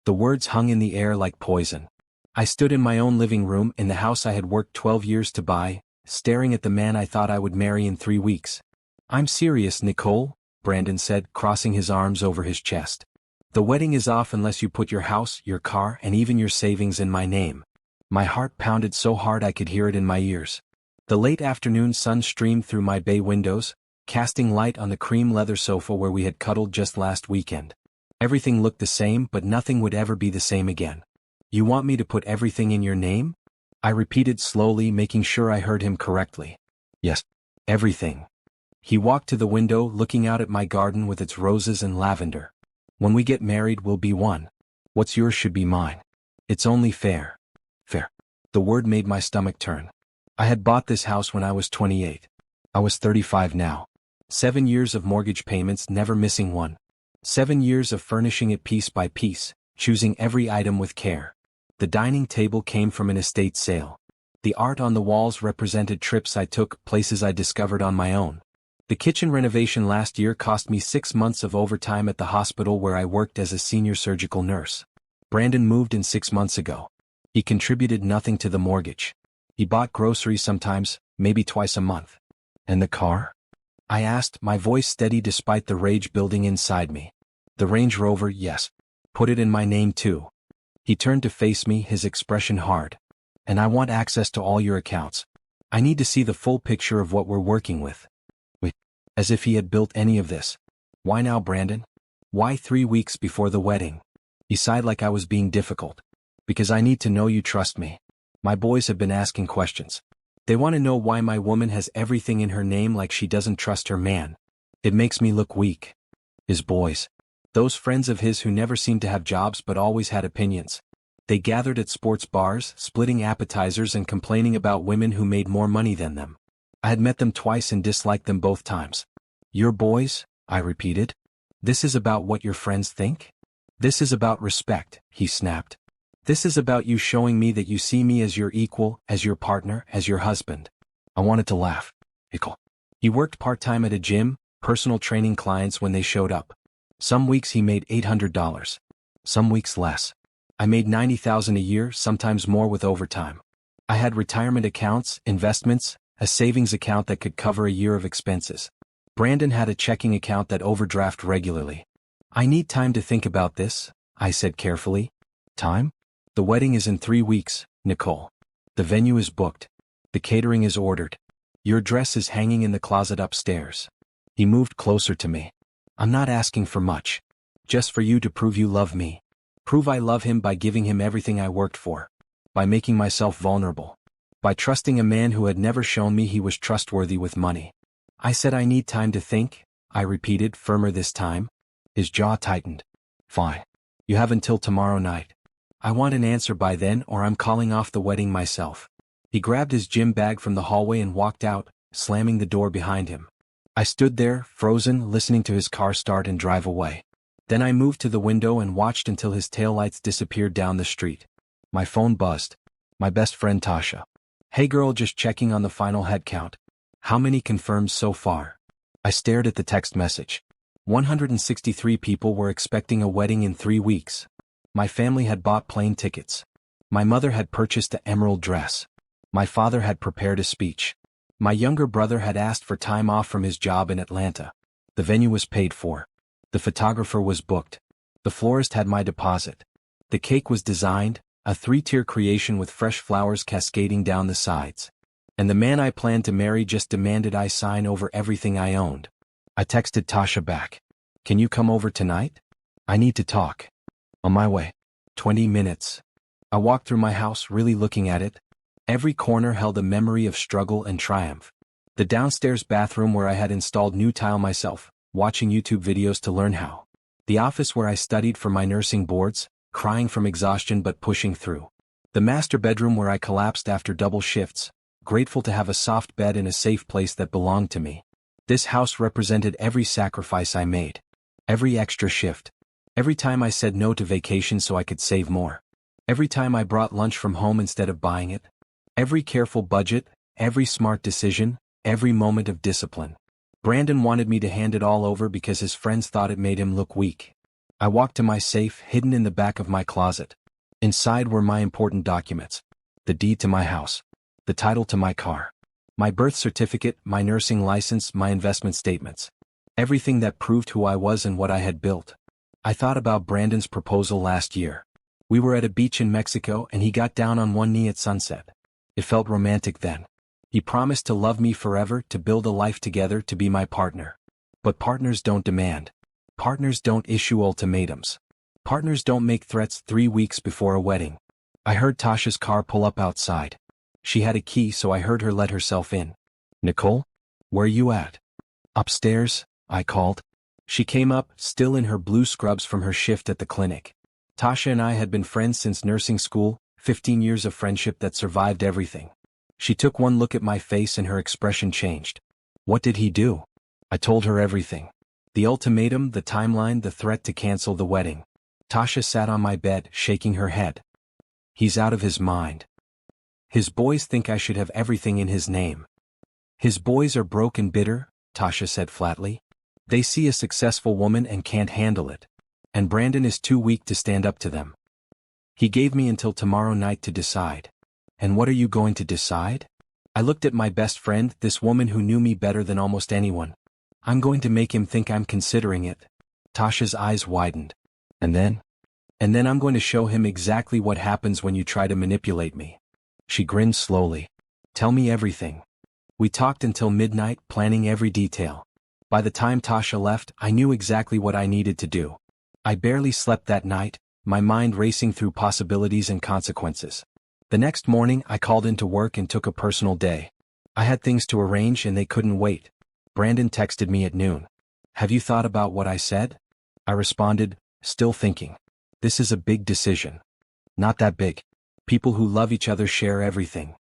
The words hung in the air like poison. I stood in my own living room in the house I had worked 12 years to buy, staring at the man I thought I would marry in 3 weeks. "I'm serious, Nicole," Brandon said, crossing his arms over his chest. "The wedding is off unless you put your house, your car, and even your savings in my name." My heart pounded so hard I could hear it in my ears. The late afternoon sun streamed through my bay windows, casting light on the cream leather sofa where we had cuddled just last weekend. Everything looked the same, but nothing would ever be the same again. "You want me to put everything in your name?" I repeated slowly, making sure I heard him correctly. "Yes, everything." He walked to the window, looking out at my garden with its roses and lavender. "When we get married, we'll be one. What's yours should be mine. It's only fair." Fair. The word made my stomach turn. I had bought this house when I was 28. I was 35 now. 7 years of mortgage payments, never missing one. 7 years of furnishing it piece by piece, choosing every item with care. The dining table came from an estate sale. The art on the walls represented trips I took, places I discovered on my own. The kitchen renovation last year cost me 6 months of overtime at the hospital where I worked as a senior surgical nurse. Brandon moved in 6 months ago. He contributed nothing to the mortgage. He bought groceries sometimes, maybe twice a month. "And the car?" I asked, my voice steady despite the rage building inside me. "The Range Rover, yes. Put it in my name too." He turned to face me, his expression hard. "And I want access to all your accounts. I need to see the full picture of what we're working with." Wait, as if he had built any of this. "Why now, Brandon? Why 3 weeks before the wedding?" He sighed like I was being difficult. "Because I need to know you trust me. My boys have been asking questions. They want to know why my woman has everything in her name like she doesn't trust her man. It makes me look weak." His boys. Those friends of his who never seemed to have jobs but always had opinions. They gathered at sports bars, splitting appetizers and complaining about women who made more money than them. I had met them twice and disliked them both times. "Your boys?" I repeated. "This is about what your friends think? This is about respect," he snapped. "This is about you showing me that you see me as your equal, as your partner, as your husband." I wanted to laugh. He worked part-time at a gym, personal training clients when they showed up. Some weeks he made $800. Some weeks less. I made $90,000 a year, sometimes more with overtime. I had retirement accounts, investments, a savings account that could cover a year of expenses. Brandon had a checking account that overdraft regularly. "I need time to think about this," I said carefully. "Time? The wedding is in 3 weeks, Nicole. The venue is booked. The catering is ordered. Your dress is hanging in the closet upstairs." He moved closer to me. "I'm not asking for much. Just for you to prove you love me. Prove I love him by giving him everything I worked for. By making myself vulnerable. By trusting a man who had never shown me he was trustworthy with money." I said I need time to think, I repeated, firmer this time. His jaw tightened. "Fine. You have until tomorrow night. I want an answer by then or I'm calling off the wedding myself." He grabbed his gym bag from the hallway and walked out, slamming the door behind him. I stood there, frozen, listening to his car start and drive away. Then I moved to the window and watched until his taillights disappeared down the street. My phone buzzed. My best friend Tasha. "Hey girl, just checking on the final head count. How many confirmed so far?" I stared at the text message. 163 people were expecting a wedding in 3 weeks. My family had bought plane tickets. My mother had purchased an emerald dress. My father had prepared a speech. My younger brother had asked for time off from his job in Atlanta. The venue was paid for. The photographer was booked. The florist had my deposit. The cake was designed, a 3-tier creation with fresh flowers cascading down the sides. And the man I planned to marry just demanded I sign over everything I owned. I texted Tasha back. "Can you come over tonight? I need to talk." "On my way." 20 minutes. I walked through my house, really looking at it. Every corner held a memory of struggle and triumph. The downstairs bathroom where I had installed new tile myself, watching YouTube videos to learn how. The office where I studied for my nursing boards, crying from exhaustion but pushing through. The master bedroom where I collapsed after double shifts, grateful to have a soft bed in a safe place that belonged to me. This house represented every sacrifice I made. Every extra shift. Every time I said no to vacation so I could save more. Every time I brought lunch from home instead of buying it. Every careful budget, every smart decision, every moment of discipline. Brandon wanted me to hand it all over because his friends thought it made him look weak. I walked to my safe, hidden in the back of my closet. Inside were my important documents. The deed to my house. The title to my car. My birth certificate, my nursing license, my investment statements. Everything that proved who I was and what I had built. I thought about Brandon's proposal last year. We were at a beach in Mexico and he got down on one knee at sunset. It felt romantic then. He promised to love me forever, to build a life together, to be my partner. But partners don't demand. Partners don't issue ultimatums. Partners don't make threats 3 weeks before a wedding. I heard Tasha's car pull up outside. She had a key, so I heard her let herself in. "Nicole? Where you at?" "Upstairs," I called. She came up, still in her blue scrubs from her shift at the clinic. Tasha and I had been friends since nursing school, 15 years of friendship that survived everything. She took one look at my face and her expression changed. "What did he do?" I told her everything. The ultimatum, the timeline, the threat to cancel the wedding. Tasha sat on my bed, shaking her head. "He's out of his mind. His boys think I should have everything in his name." "His boys are broke and bitter," Tasha said flatly. "They see a successful woman and can't handle it. And Brandon is too weak to stand up to them. He gave me until tomorrow night to decide." "And what are you going to decide?" I looked at my best friend, this woman who knew me better than almost anyone. "I'm going to make him think I'm considering it." Tasha's eyes widened. "And then?" "And then I'm going to show him exactly what happens when you try to manipulate me." She grinned slowly. "Tell me everything." We talked until midnight, planning every detail. By the time Tasha left, I knew exactly what I needed to do. I barely slept that night, my mind racing through possibilities and consequences. The next morning, I called into work and took a personal day. I had things to arrange and they couldn't wait. Brandon texted me at noon. "Have you thought about what I said?" I responded, still thinking. "This is a big decision." "Not that big. People who love each other share everything."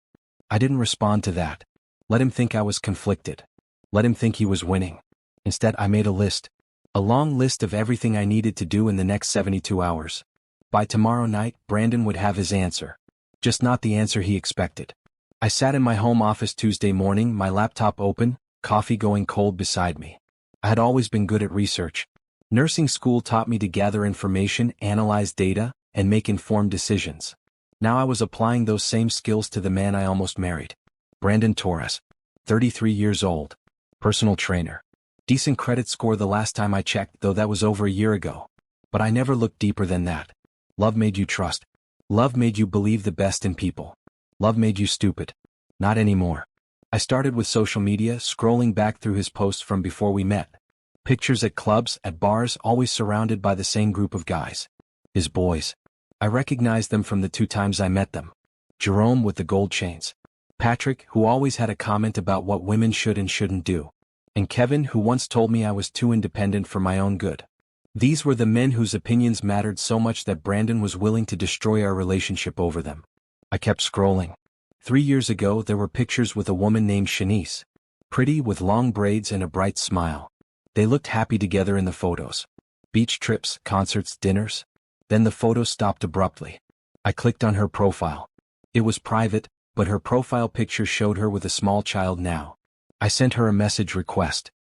I didn't respond to that. Let him think I was conflicted. Let him think he was winning. Instead, I made a list. A long list of everything I needed to do in the next 72 hours. By tomorrow night, Brandon would have his answer. Just not the answer he expected. I sat in my home office Tuesday morning, my laptop open, coffee going cold beside me. I had always been good at research. Nursing school taught me to gather information, analyze data, and make informed decisions. Now I was applying those same skills to the man I almost married. Brandon Torres. 33 years old. Personal trainer. Decent credit score the last time I checked, though that was over a year ago. But I never looked deeper than that. Love made you trust. Love made you believe the best in people. Love made you stupid. Not anymore. I started with social media, scrolling back through his posts from before we met. Pictures at clubs, at bars, always surrounded by the same group of guys. His boys. I recognized them from the 2 times I met them. Jerome with the gold chains. Patrick, who always had a comment about what women should and shouldn't do. And Kevin, who once told me I was too independent for my own good. These were the men whose opinions mattered so much that Brandon was willing to destroy our relationship over them. I kept scrolling. 3 years ago, there were pictures with a woman named Shanice. Pretty, with long braids and a bright smile. They looked happy together in the photos. Beach trips, concerts, dinners. Then the photo stopped abruptly. I clicked on her profile. It was private, but her profile picture showed her with a small child now. I sent her a message request.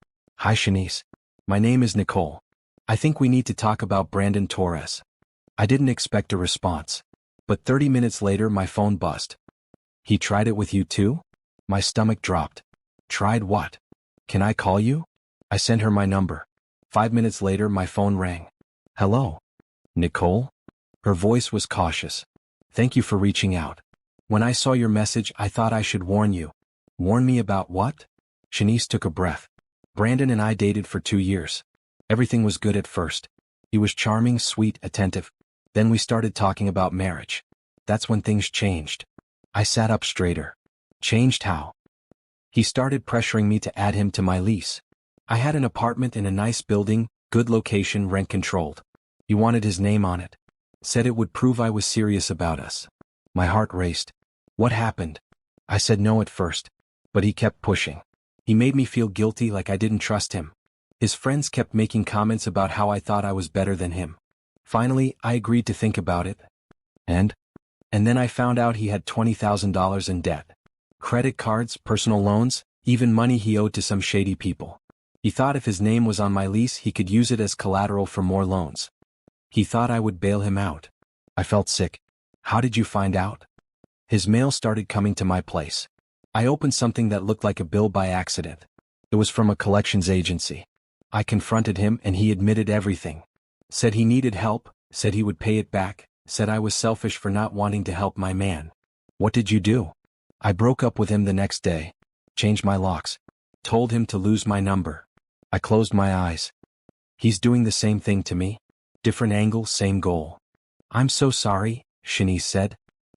"Hi Shanice. My name is Nicole. I think we need to talk about Brandon Torres." I didn't expect a response. But 30 minutes later my phone buzzed. "He tried it with you too?" My stomach dropped. "Tried what? Can I call you?" I sent her my number. 5 minutes later my phone rang. "Hello? Nicole?" Her voice was cautious. "Thank you for reaching out. When I saw your message I thought I should warn you." "Warn me about what?" Shanice took a breath. "Brandon and I dated for 2 years. Everything was good at first. He was charming, sweet, attentive. Then we started talking about marriage. That's when things changed." I sat up straighter. "Changed how?" "He started pressuring me to add him to my lease. I had an apartment in a nice building, good location, rent-controlled. He wanted his name on it. Said it would prove I was serious about us." My heart raced. "What happened?" I said no at first. But he kept pushing. He made me feel guilty, like I didn't trust him. His friends kept making comments about how I thought I was better than him. Finally, I agreed to think about it. And then I found out he had $20,000 in debt. Credit cards, personal loans, even money he owed to some shady people. He thought if his name was on my lease he could use it as collateral for more loans. He thought I would bail him out. I felt sick. How did you find out? His mail started coming to my place. I opened something that looked like a bill by accident. It was from a collections agency. I confronted him and he admitted everything. Said he needed help, said he would pay it back, said I was selfish for not wanting to help my man. What did you do? I broke up with him the next day. Changed my locks. Told him to lose my number. I closed my eyes. He's doing the same thing to me. Different angle, same goal. I'm so sorry, Shanice said.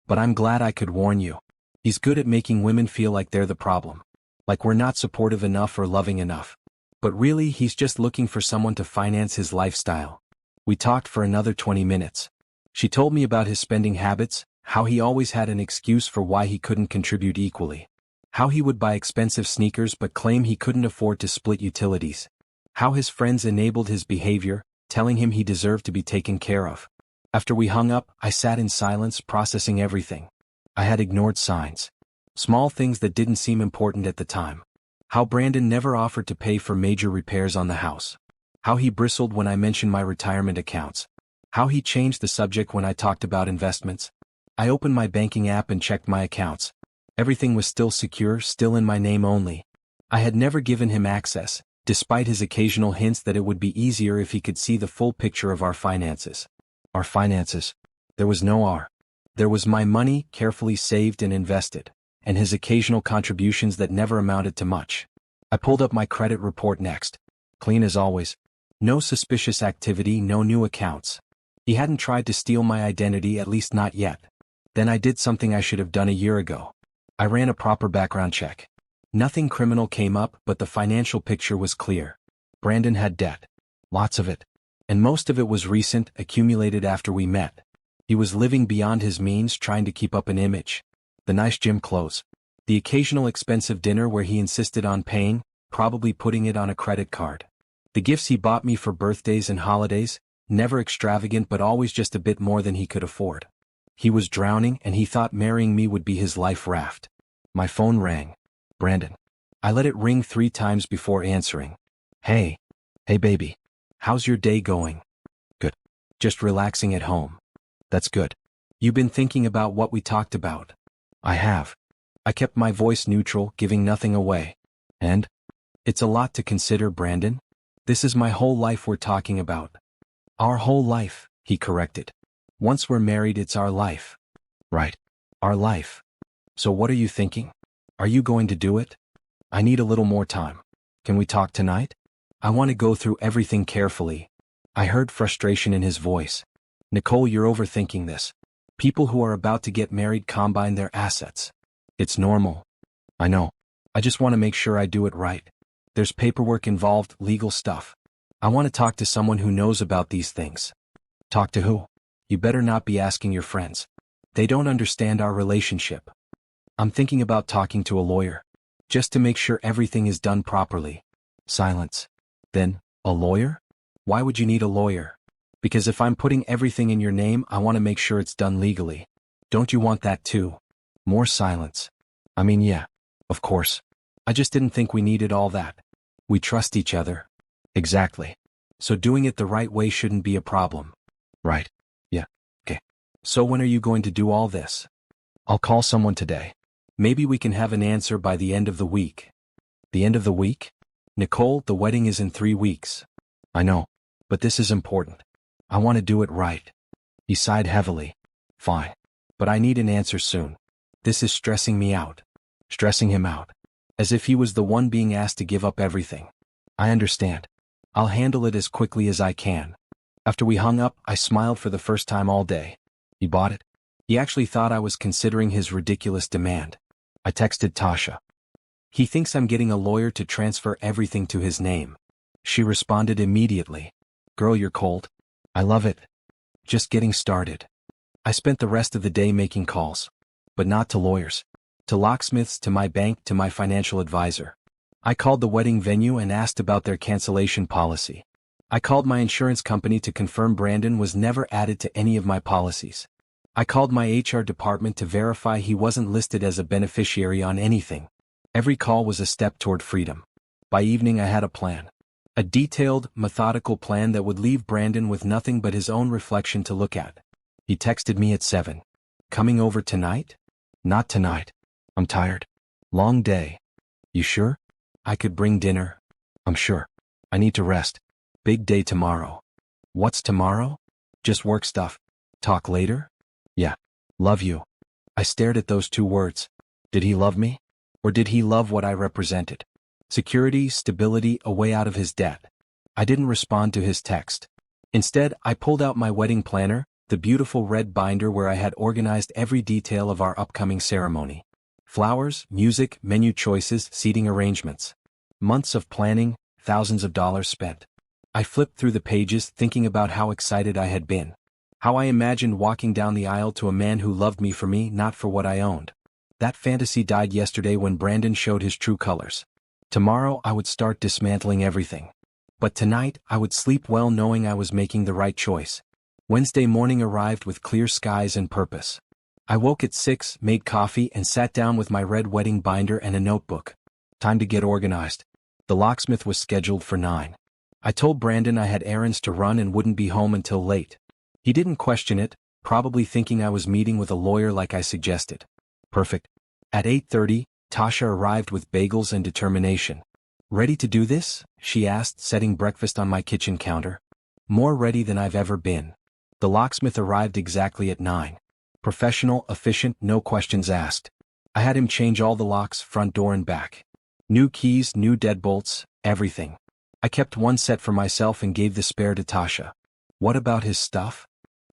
But I'm glad I could warn you. He's good at making women feel like they're the problem. Like we're not supportive enough or loving enough. But really, he's just looking for someone to finance his lifestyle. We talked for another 20 minutes. She told me about his spending habits, how he always had an excuse for why he couldn't contribute equally. How he would buy expensive sneakers but claim he couldn't afford to split utilities. How his friends enabled his behavior, telling him he deserved to be taken care of. After we hung up, I sat in silence processing everything. I had ignored signs. Small things that didn't seem important at the time. How Brandon never offered to pay for major repairs on the house. How he bristled when I mentioned my retirement accounts. How he changed the subject when I talked about investments. I opened my banking app and checked my accounts. Everything was still secure, still in my name only. I had never given him access, despite his occasional hints that it would be easier if he could see the full picture of our finances. Our finances. There was no R. There was my money, carefully saved and invested, and his occasional contributions that never amounted to much. I pulled up my credit report next. Clean as always. No suspicious activity, no new accounts. He hadn't tried to steal my identity, at least not yet. Then I did something I should have done a year ago. I ran a proper background check. Nothing criminal came up, but the financial picture was clear. Brandon had debt. Lots of it. And most of it was recent, accumulated after we met. He was living beyond his means, trying to keep up an image. The nice gym clothes. The occasional expensive dinner where he insisted on paying, probably putting it on a credit card. The gifts he bought me for birthdays and holidays, never extravagant but always just a bit more than he could afford. He was drowning and he thought marrying me would be his life raft. My phone rang. Brandon. I let it ring 3 times before answering. Hey. Hey baby. How's your day going? Good. Just relaxing at home. That's good. You been thinking about what we talked about? I have. I kept my voice neutral, giving nothing away. And? It's a lot to consider, Brandon. This is my whole life we're talking about. Our whole life, he corrected. Once we're married, it's our life. Right. Our life. So what are you thinking? Are you going to do it? I need a little more time. Can we talk tonight? I want to go through everything carefully. I heard frustration in his voice. Nicole, you're overthinking this. People who are about to get married combine their assets. It's normal. I know. I just want to make sure I do it right. There's paperwork involved, legal stuff. I want to talk to someone who knows about these things. Talk to who? You better not be asking your friends. They don't understand our relationship. I'm thinking about talking to a lawyer. Just to make sure everything is done properly. Silence. Then, a lawyer? Why would you need a lawyer? Because if I'm putting everything in your name, I want to make sure it's done legally. Don't you want that too? More silence. I mean, yeah, of course. I just didn't think we needed all that. We trust each other. Exactly. So doing it the right way shouldn't be a problem. Right. Yeah. Okay. So when are you going to do all this? I'll call someone today. Maybe we can have an answer by the end of the week. The end of the week? Nicole, the wedding is in 3 weeks. I know. But this is important. I want to do it right. He sighed heavily. Fine. But I need an answer soon. This is stressing me out. Stressing him out. As if he was the one being asked to give up everything. I understand. I'll handle it as quickly as I can. After we hung up, I smiled for the first time all day. He bought it. He actually thought I was considering his ridiculous demand. I texted Tasha. He thinks I'm getting a lawyer to transfer everything to his name. She responded immediately. Girl, you're cold. I love it. Just getting started. I spent the rest of the day making calls. But not to lawyers. To locksmiths, to my bank, to my financial advisor. I called the wedding venue and asked about their cancellation policy. I called my insurance company to confirm Brandon was never added to any of my policies. I called my HR department to verify he wasn't listed as a beneficiary on anything. Every call was a step toward freedom. By evening I had a plan. A detailed, methodical plan that would leave Brandon with nothing but his own reflection to look at. He texted me at 7. Coming over tonight? Not tonight. I'm tired. Long day. You sure? I could bring dinner. I'm sure. I need to rest. Big day tomorrow. What's tomorrow? Just work stuff. Talk later? Yeah. Love you. I stared at those two words. Did he love me? Or did he love what I represented? Security, stability, a way out of his debt. I didn't respond to his text. Instead, I pulled out my wedding planner, the beautiful red binder where I had organized every detail of our upcoming ceremony. Flowers, music, menu choices, seating arrangements. Months of planning, thousands of dollars spent. I flipped through the pages thinking about how excited I had been. How I imagined walking down the aisle to a man who loved me for me, not for what I owned. That fantasy died yesterday when Brandon showed his true colors. Tomorrow I would start dismantling everything. But tonight I would sleep well knowing I was making the right choice. Wednesday morning arrived with clear skies and purpose. I woke at 6, made coffee and sat down with my red wedding binder and a notebook. Time to get organized. The locksmith was scheduled for 9. I told Brandon I had errands to run and wouldn't be home until late. He didn't question it, probably thinking I was meeting with a lawyer like I suggested. Perfect. At 8:30, Tasha arrived with bagels and determination. Ready to do this? She asked, setting breakfast on my kitchen counter. More ready than I've ever been. The locksmith arrived exactly at 9. Professional, efficient, no questions asked. I had him change all the locks, front door and back. New keys, new deadbolts, everything. I kept one set for myself and gave the spare to Tasha. What about his stuff?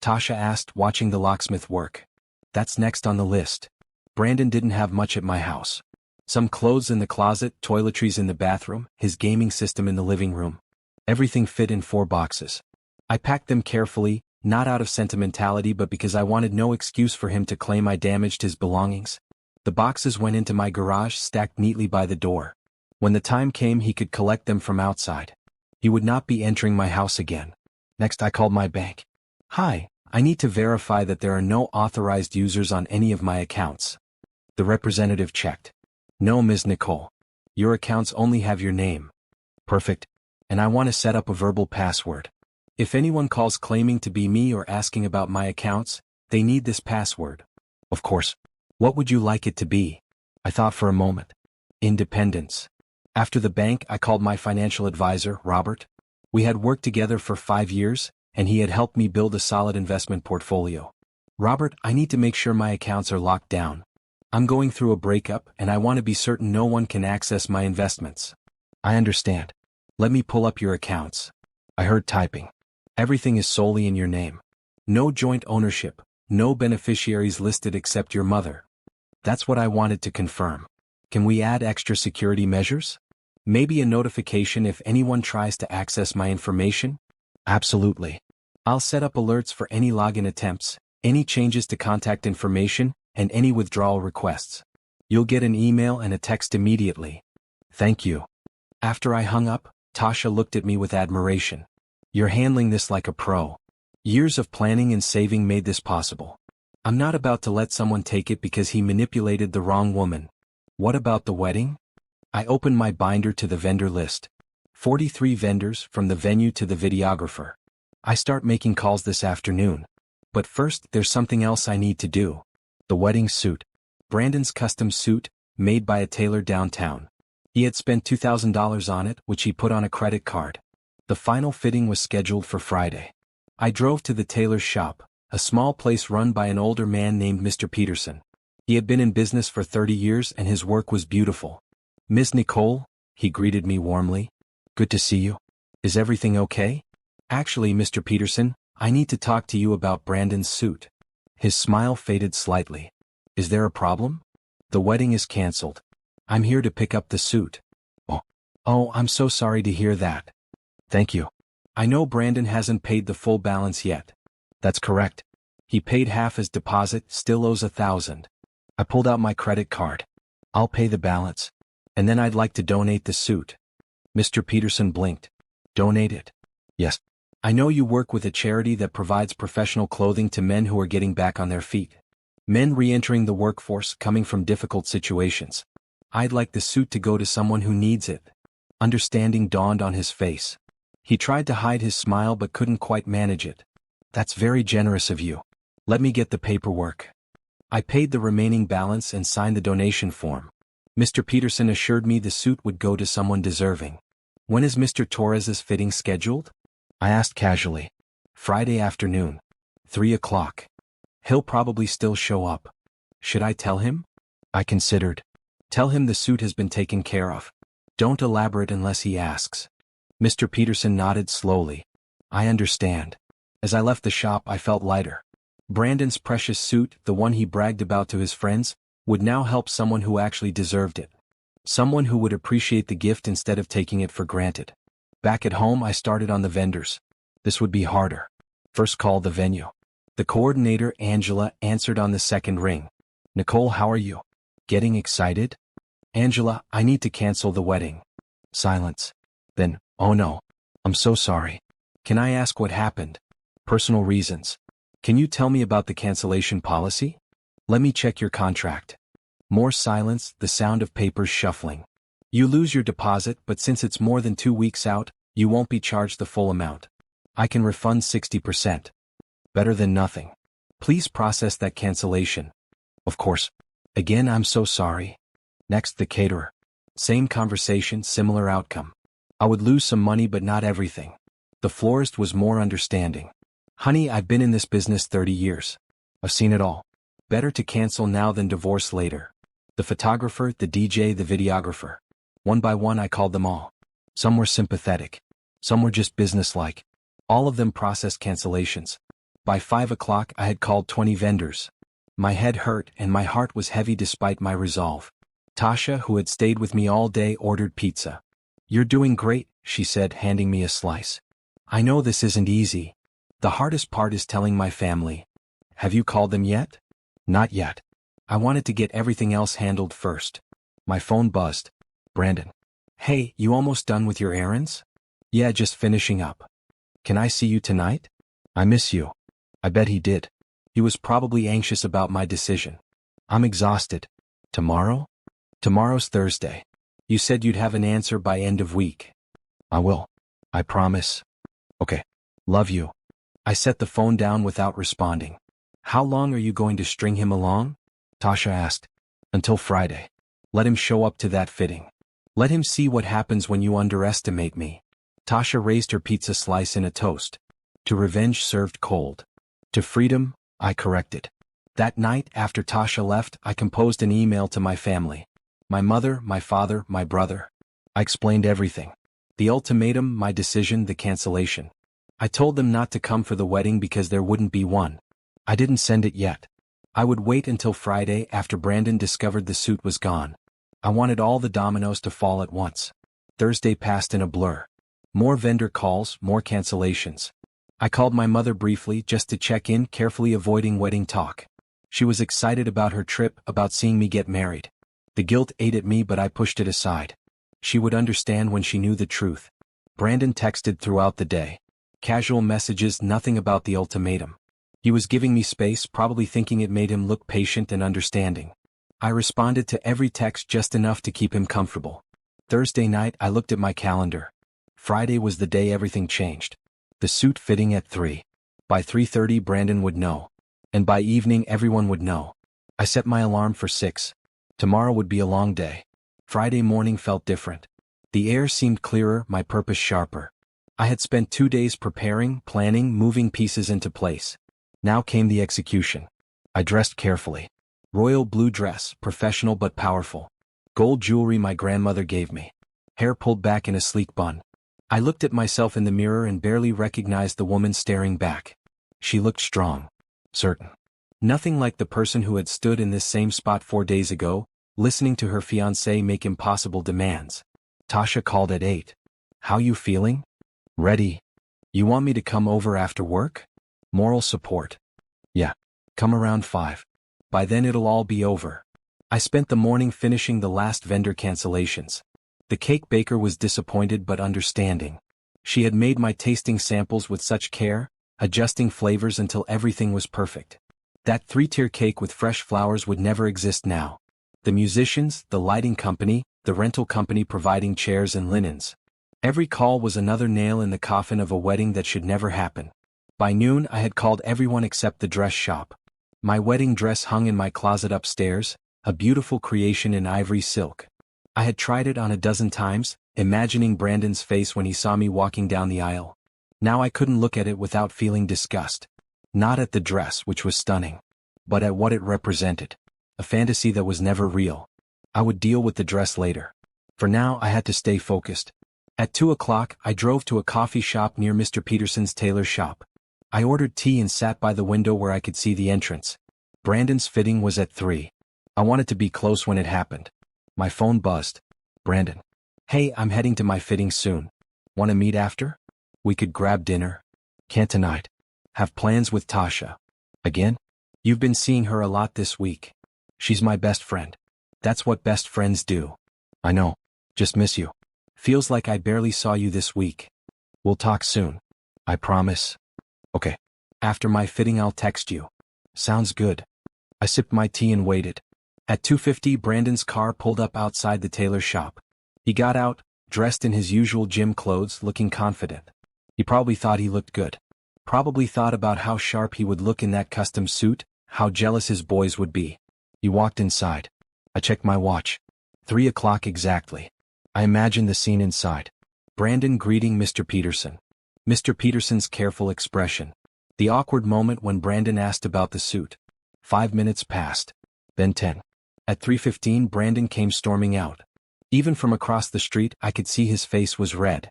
Tasha asked, watching the locksmith work. That's next on the list. Brandon didn't have much at my house. Some clothes in the closet, toiletries in the bathroom, his gaming system in the living room. Everything fit in 4 boxes. I packed them carefully, not out of sentimentality but because I wanted no excuse for him to claim I damaged his belongings. The boxes went into my garage, stacked neatly by the door. When the time came he could collect them from outside. He would not be entering my house again. Next I called my bank. Hi, I need to verify that there are no authorized users on any of my accounts. The representative checked. No, Ms. Nicole. Your accounts only have your name. Perfect. And I want to set up a verbal password. If anyone calls claiming to be me or asking about my accounts, they need this password. Of course. What would you like it to be? I thought for a moment. Independence. After the bank, I called my financial advisor, Robert. We had worked together for 5 years, and he had helped me build a solid investment portfolio. Robert, I need to make sure my accounts are locked down. I'm going through a breakup and I want to be certain no one can access my investments. I understand. Let me pull up your accounts. I heard typing. Everything is solely in your name. No joint ownership, no beneficiaries listed except your mother. That's what I wanted to confirm. Can we add extra security measures? Maybe a notification if anyone tries to access my information? Absolutely. I'll set up alerts for any login attempts, any changes to contact information, and any withdrawal requests. You'll get an email and a text immediately. Thank you. After I hung up, Tasha looked at me with admiration. You're handling this like a pro. Years of planning and saving made this possible. I'm not about to let someone take it because he manipulated the wrong woman. What about the wedding? I opened my binder to the vendor list. 43 vendors, from the venue to the videographer. I start making calls this afternoon. But first, there's something else I need to do. The wedding suit. Brandon's custom suit, made by a tailor downtown. He had spent $2,000 on it, which he put on a credit card. The final fitting was scheduled for Friday. I drove to the tailor's shop, a small place run by an older man named Mr. Peterson. He had been in business for 30 years and his work was beautiful. Ms. Nicole, he greeted me warmly. Good to see you. Is everything okay? Actually, Mr. Peterson, I need to talk to you about Brandon's suit. His smile faded slightly. Is there a problem? The wedding is canceled. I'm here to pick up the suit. Oh, I'm so sorry to hear that. Thank you. I know Brandon hasn't paid the full balance yet. That's correct. He paid half as deposit, still owes $1,000. I pulled out my credit card. I'll pay the balance. And then I'd like to donate the suit. Mr. Peterson blinked. Donate it? Yes. I know you work with a charity that provides professional clothing to men who are getting back on their feet. Men re-entering the workforce, coming from difficult situations. I'd like the suit to go to someone who needs it. Understanding dawned on his face. He tried to hide his smile but couldn't quite manage it. That's very generous of you. Let me get the paperwork. I paid the remaining balance and signed the donation form. Mr. Peterson assured me the suit would go to someone deserving. When is Mr. Torres's fitting scheduled? I asked casually. Friday afternoon. 3 o'clock. He'll probably still show up. Should I tell him? I considered. Tell him the suit has been taken care of. Don't elaborate unless he asks. Mr. Peterson nodded slowly. I understand. As I left the shop, I felt lighter. Brandon's precious suit, the one he bragged about to his friends, would now help someone who actually deserved it. Someone who would appreciate the gift instead of taking it for granted. Back at home, I started on the vendors. This would be harder. First call the venue. The coordinator, Angela, answered on the second ring. Nicole, how are you? Getting excited? Angela, I need to cancel the wedding. Silence. Then, oh no. I'm so sorry. Can I ask what happened? Personal reasons. Can you tell me about the cancellation policy? Let me check your contract. More silence, the sound of papers shuffling. You lose your deposit, but since it's more than 2 weeks out, you won't be charged the full amount. I can refund 60%. Better than nothing. Please process that cancellation. Of course. Again, I'm so sorry. Next, the caterer. Same conversation, similar outcome. I would lose some money but not everything. The florist was more understanding. Honey, I've been in this business 30 years. I've seen it all. Better to cancel now than divorce later. The photographer, the DJ, the videographer. One by one I called them all. Some were sympathetic. Some were just businesslike. All of them processed cancellations. By 5 o'clock I had called 20 vendors. My head hurt and my heart was heavy despite my resolve. Tasha, who had stayed with me all day, ordered pizza. You're doing great, she said, handing me a slice. I know this isn't easy. The hardest part is telling my family. Have you called them yet? Not yet. I wanted to get everything else handled first. My phone buzzed. Brandon. Hey, you almost done with your errands? Yeah, just finishing up. Can I see you tonight? I miss you. I bet he did. He was probably anxious about my decision. I'm exhausted. Tomorrow? Tomorrow's Thursday. You said you'd have an answer by end of week. I will. I promise. Okay. Love you. I set the phone down without responding. How long are you going to string him along? Tasha asked. Until Friday. Let him show up to that fitting. Let him see what happens when you underestimate me. Tasha raised her pizza slice in a toast. To revenge served cold. To freedom, I corrected. That night, after Tasha left, I composed an email to my family. My mother, my father, my brother. I explained everything. The ultimatum, my decision, the cancellation. I told them not to come for the wedding because there wouldn't be one. I didn't send it yet. I would wait until Friday after Brandon discovered the suit was gone. I wanted all the dominoes to fall at once. Thursday passed in a blur. More vendor calls, more cancellations. I called my mother briefly just to check in, carefully avoiding wedding talk. She was excited about her trip, about seeing me get married. The guilt ate at me, but I pushed it aside. She would understand when she knew the truth. Brandon texted throughout the day. Casual messages, nothing about the ultimatum. He was giving me space, probably thinking it made him look patient and understanding. I responded to every text just enough to keep him comfortable. Thursday night, I looked at my calendar. Friday was the day everything changed. The suit fitting at 3. By 3:30, Brandon would know. And by evening, everyone would know. I set my alarm for 6. Tomorrow would be a long day. Friday morning felt different. The air seemed clearer, my purpose sharper. I had spent 2 days preparing, planning, moving pieces into place. Now came the execution. I dressed carefully. Royal blue dress, professional but powerful. Gold jewelry my grandmother gave me. Hair pulled back in a sleek bun. I looked at myself in the mirror and barely recognized the woman staring back. She looked strong. Certain. Nothing like the person who had stood in this same spot 4 days ago, listening to her fiancé make impossible demands. Tasha called at 8. How you feeling? Ready. You want me to come over after work? Moral support. Yeah. Come around 5. By then it'll all be over. I spent the morning finishing the last vendor cancellations. The cake baker was disappointed but understanding. She had made my tasting samples with such care, adjusting flavors until everything was perfect. That 3-tier cake with fresh flowers would never exist now. The musicians, the lighting company, the rental company providing chairs and linens. Every call was another nail in the coffin of a wedding that should never happen. By noon I had called everyone except the dress shop. My wedding dress hung in my closet upstairs, a beautiful creation in ivory silk. I had tried it on a dozen times, imagining Brandon's face when he saw me walking down the aisle. Now I couldn't look at it without feeling disgust. Not at the dress, which was stunning, but at what it represented. A fantasy that was never real. I would deal with the dress later. For now I had to stay focused. At 2 o'clock I drove to a coffee shop near Mr. Peterson's tailor shop. I ordered tea and sat by the window where I could see the entrance. Brandon's fitting was at 3. I wanted to be close when it happened. My phone buzzed. Brandon. Hey, I'm heading to my fitting soon. Want to meet after? We could grab dinner. Can't tonight. Have plans with Tasha. Again? You've been seeing her a lot this week. She's my best friend. That's what best friends do. I know. Just miss you. Feels like I barely saw you this week. We'll talk soon. I promise. Okay. After my fitting I'll text you. Sounds good. I sipped my tea and waited. At 2:50 Brandon's car pulled up outside the tailor shop. He got out, dressed in his usual gym clothes, looking confident. He probably thought he looked good. Probably thought about how sharp he would look in that custom suit, how jealous his boys would be. He walked inside. I checked my watch. 3 o'clock exactly. I imagined the scene inside. Brandon greeting Mr. Peterson. Mr. Peterson's careful expression. The awkward moment when Brandon asked about the suit. 5 minutes passed. Then 10. At 3:15 Brandon came storming out. Even from across the street I could see his face was red.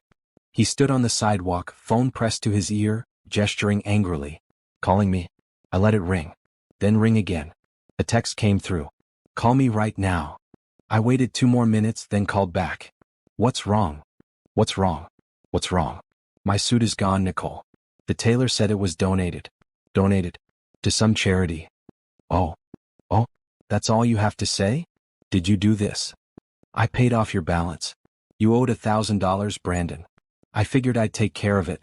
He stood on the sidewalk, phone pressed to his ear, gesturing angrily. Calling me. I let it ring. Then ring again. A text came through. Call me right now. I waited 2 more minutes, then called back. What's wrong? What's wrong? What's wrong? My suit is gone, Nicole. The tailor said it was donated. Donated? To some charity. Oh. Oh? That's all you have to say? Did you do this? I paid off your balance. You owed $1,000, Brandon. I figured I'd take care of it.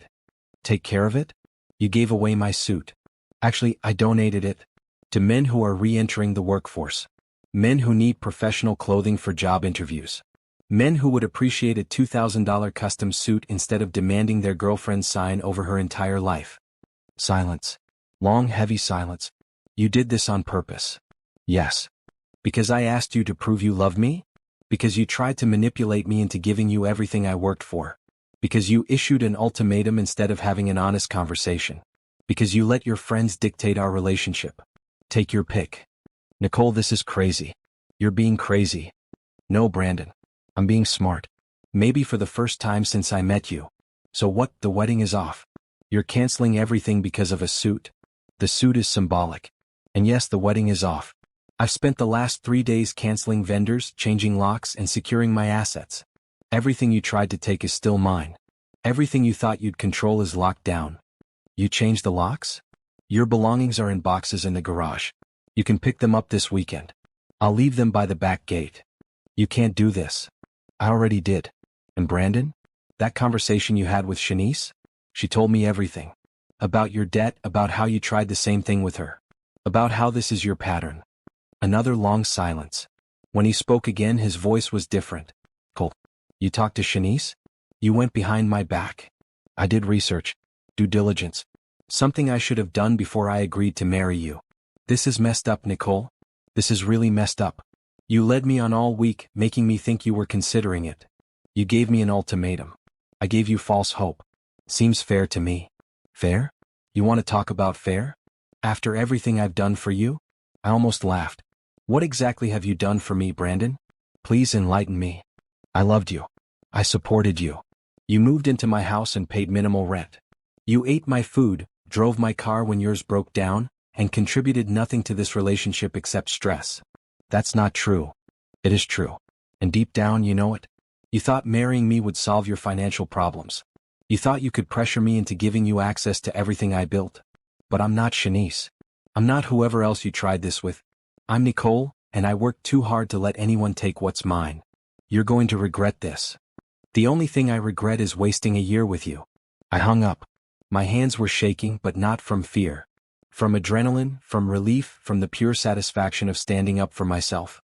Take care of it? You gave away my suit. Actually, I donated it. To men who are re-entering the workforce. Men who need professional clothing for job interviews. Men who would appreciate a $2,000 custom suit instead of demanding their girlfriend sign over her entire life. Silence. Long, heavy silence. You did this on purpose. Yes. Because I asked you to prove you love me? Because you tried to manipulate me into giving you everything I worked for. Because you issued an ultimatum instead of having an honest conversation. Because you let your friends dictate our relationship. Take your pick. Nicole, this is crazy. You're being crazy. No, Brandon. I'm being smart. Maybe for the first time since I met you. So what, the wedding is off? You're canceling everything because of a suit? The suit is symbolic. And yes, the wedding is off. I've spent the last 3 days canceling vendors, changing locks, and securing my assets. Everything you tried to take is still mine. Everything you thought you'd control is locked down. You changed the locks? Your belongings are in boxes in the garage. You can pick them up this weekend. I'll leave them by the back gate. You can't do this. I already did. And Brandon? That conversation you had with Shanice? She told me everything. About your debt, about how you tried the same thing with her. About how this is your pattern. Another long silence. When he spoke again, his voice was different. Cole, you talked to Shanice? You went behind my back. I did research. Due diligence. Something I should have done before I agreed to marry you. This is messed up, Nicole. This is really messed up. You led me on all week, making me think you were considering it. You gave me an ultimatum. I gave you false hope. Seems fair to me. Fair? You want to talk about fair? After everything I've done for you? I almost laughed. What exactly have you done for me, Brandon? Please enlighten me. I loved you. I supported you. You moved into my house and paid minimal rent. You ate my food, drove my car when yours broke down, and contributed nothing to this relationship except stress. That's not true. It is true. And deep down, you know it. You thought marrying me would solve your financial problems. You thought you could pressure me into giving you access to everything I built. But I'm not Shanice. I'm not whoever else you tried this with. I'm Nicole, and I worked too hard to let anyone take what's mine. You're going to regret this. The only thing I regret is wasting a year with you. I hung up. My hands were shaking, but not from fear. From adrenaline, from relief, from the pure satisfaction of standing up for myself.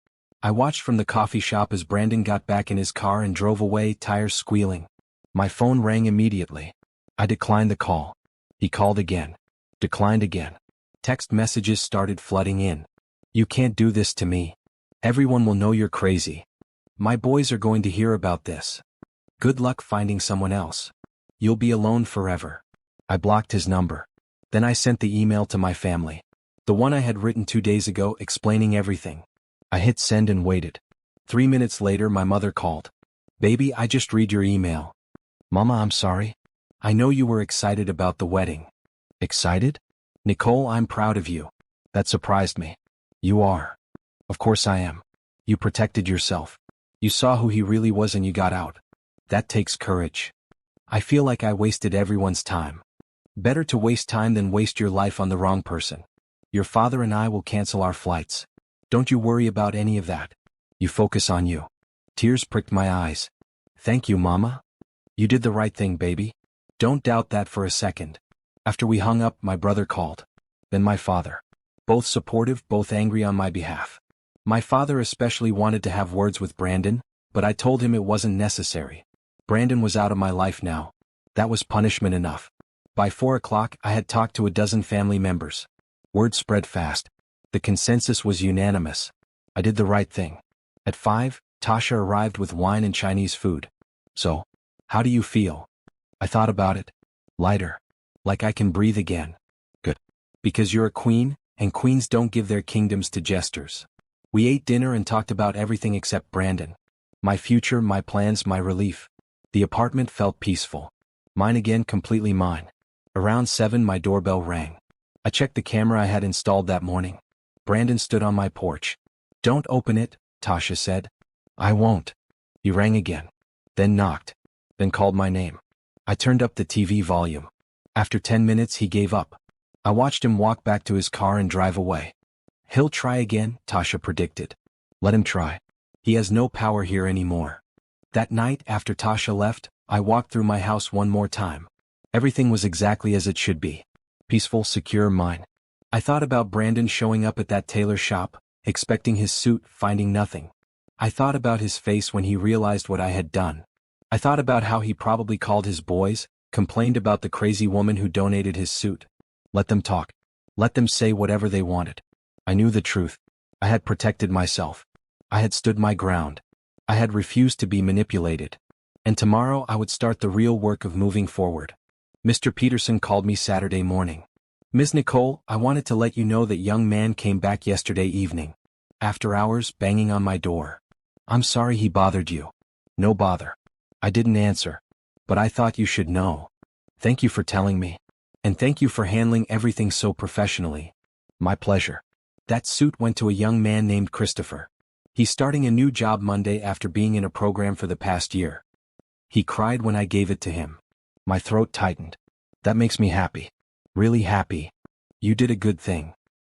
I watched from the coffee shop as Brandon got back in his car and drove away, tires squealing. My phone rang immediately. I declined the call. He called again. Declined again. Text messages started flooding in. You can't do this to me. Everyone will know you're crazy. My boys are going to hear about this. Good luck finding someone else. You'll be alone forever. I blocked his number. Then I sent the email to my family. The one I had written 2 days ago explaining everything. I hit send and waited. 3 minutes later my mother called. Baby, I just read your email. Mama, I'm sorry. I know you were excited about the wedding. Excited? Nicole, I'm proud of you. That surprised me. You are. Of course I am. You protected yourself. You saw who he really was and you got out. That takes courage. I feel like I wasted everyone's time. Better to waste time than waste your life on the wrong person. Your father and I will cancel our flights. Don't you worry about any of that. You focus on you. Tears pricked my eyes. Thank you, Mama. You did the right thing, baby. Don't doubt that for a second. After we hung up, my brother called. Then my father. Both supportive, both angry on my behalf. My father especially wanted to have words with Brandon, but I told him it wasn't necessary. Brandon was out of my life now. That was punishment enough. By 4 o'clock, I had talked to a dozen family members. Word spread fast. The consensus was unanimous. I did the right thing. At 5, Tasha arrived with wine and Chinese food. So, how do you feel? I thought about it. Lighter. Like I can breathe again. Good. Because you're a queen, and queens don't give their kingdoms to jesters. We ate dinner and talked about everything except Brandon. My future, my plans, my relief. The apartment felt peaceful. Mine again, completely mine. Around 7 my doorbell rang. I checked the camera I had installed that morning. Brandon stood on my porch. Don't open it, Tasha said. I won't. He rang again. Then knocked. Then called my name. I turned up the TV volume. After 10 minutes he gave up. I watched him walk back to his car and drive away. He'll try again, Tasha predicted. Let him try. He has no power here anymore. That night, after Tasha left, I walked through my house one more time. Everything was exactly as it should be. Peaceful, secure, mine. I thought about Brandon showing up at that tailor shop, expecting his suit, finding nothing. I thought about his face when he realized what I had done. I thought about how he probably called his boys, complained about the crazy woman who donated his suit. Let them talk. Let them say whatever they wanted. I knew the truth. I had protected myself. I had stood my ground. I had refused to be manipulated. And tomorrow I would start the real work of moving forward. Mr. Peterson called me Saturday morning. Ms. Nicole, I wanted to let you know that young man came back yesterday evening. After hours, banging on my door. I'm sorry he bothered you. No bother. I didn't answer. But I thought you should know. Thank you for telling me. And thank you for handling everything so professionally. My pleasure. That suit went to a young man named Christopher. He's starting a new job Monday after being in a program for the past year. He cried when I gave it to him. My throat tightened. That makes me happy. Really happy. You did a good thing.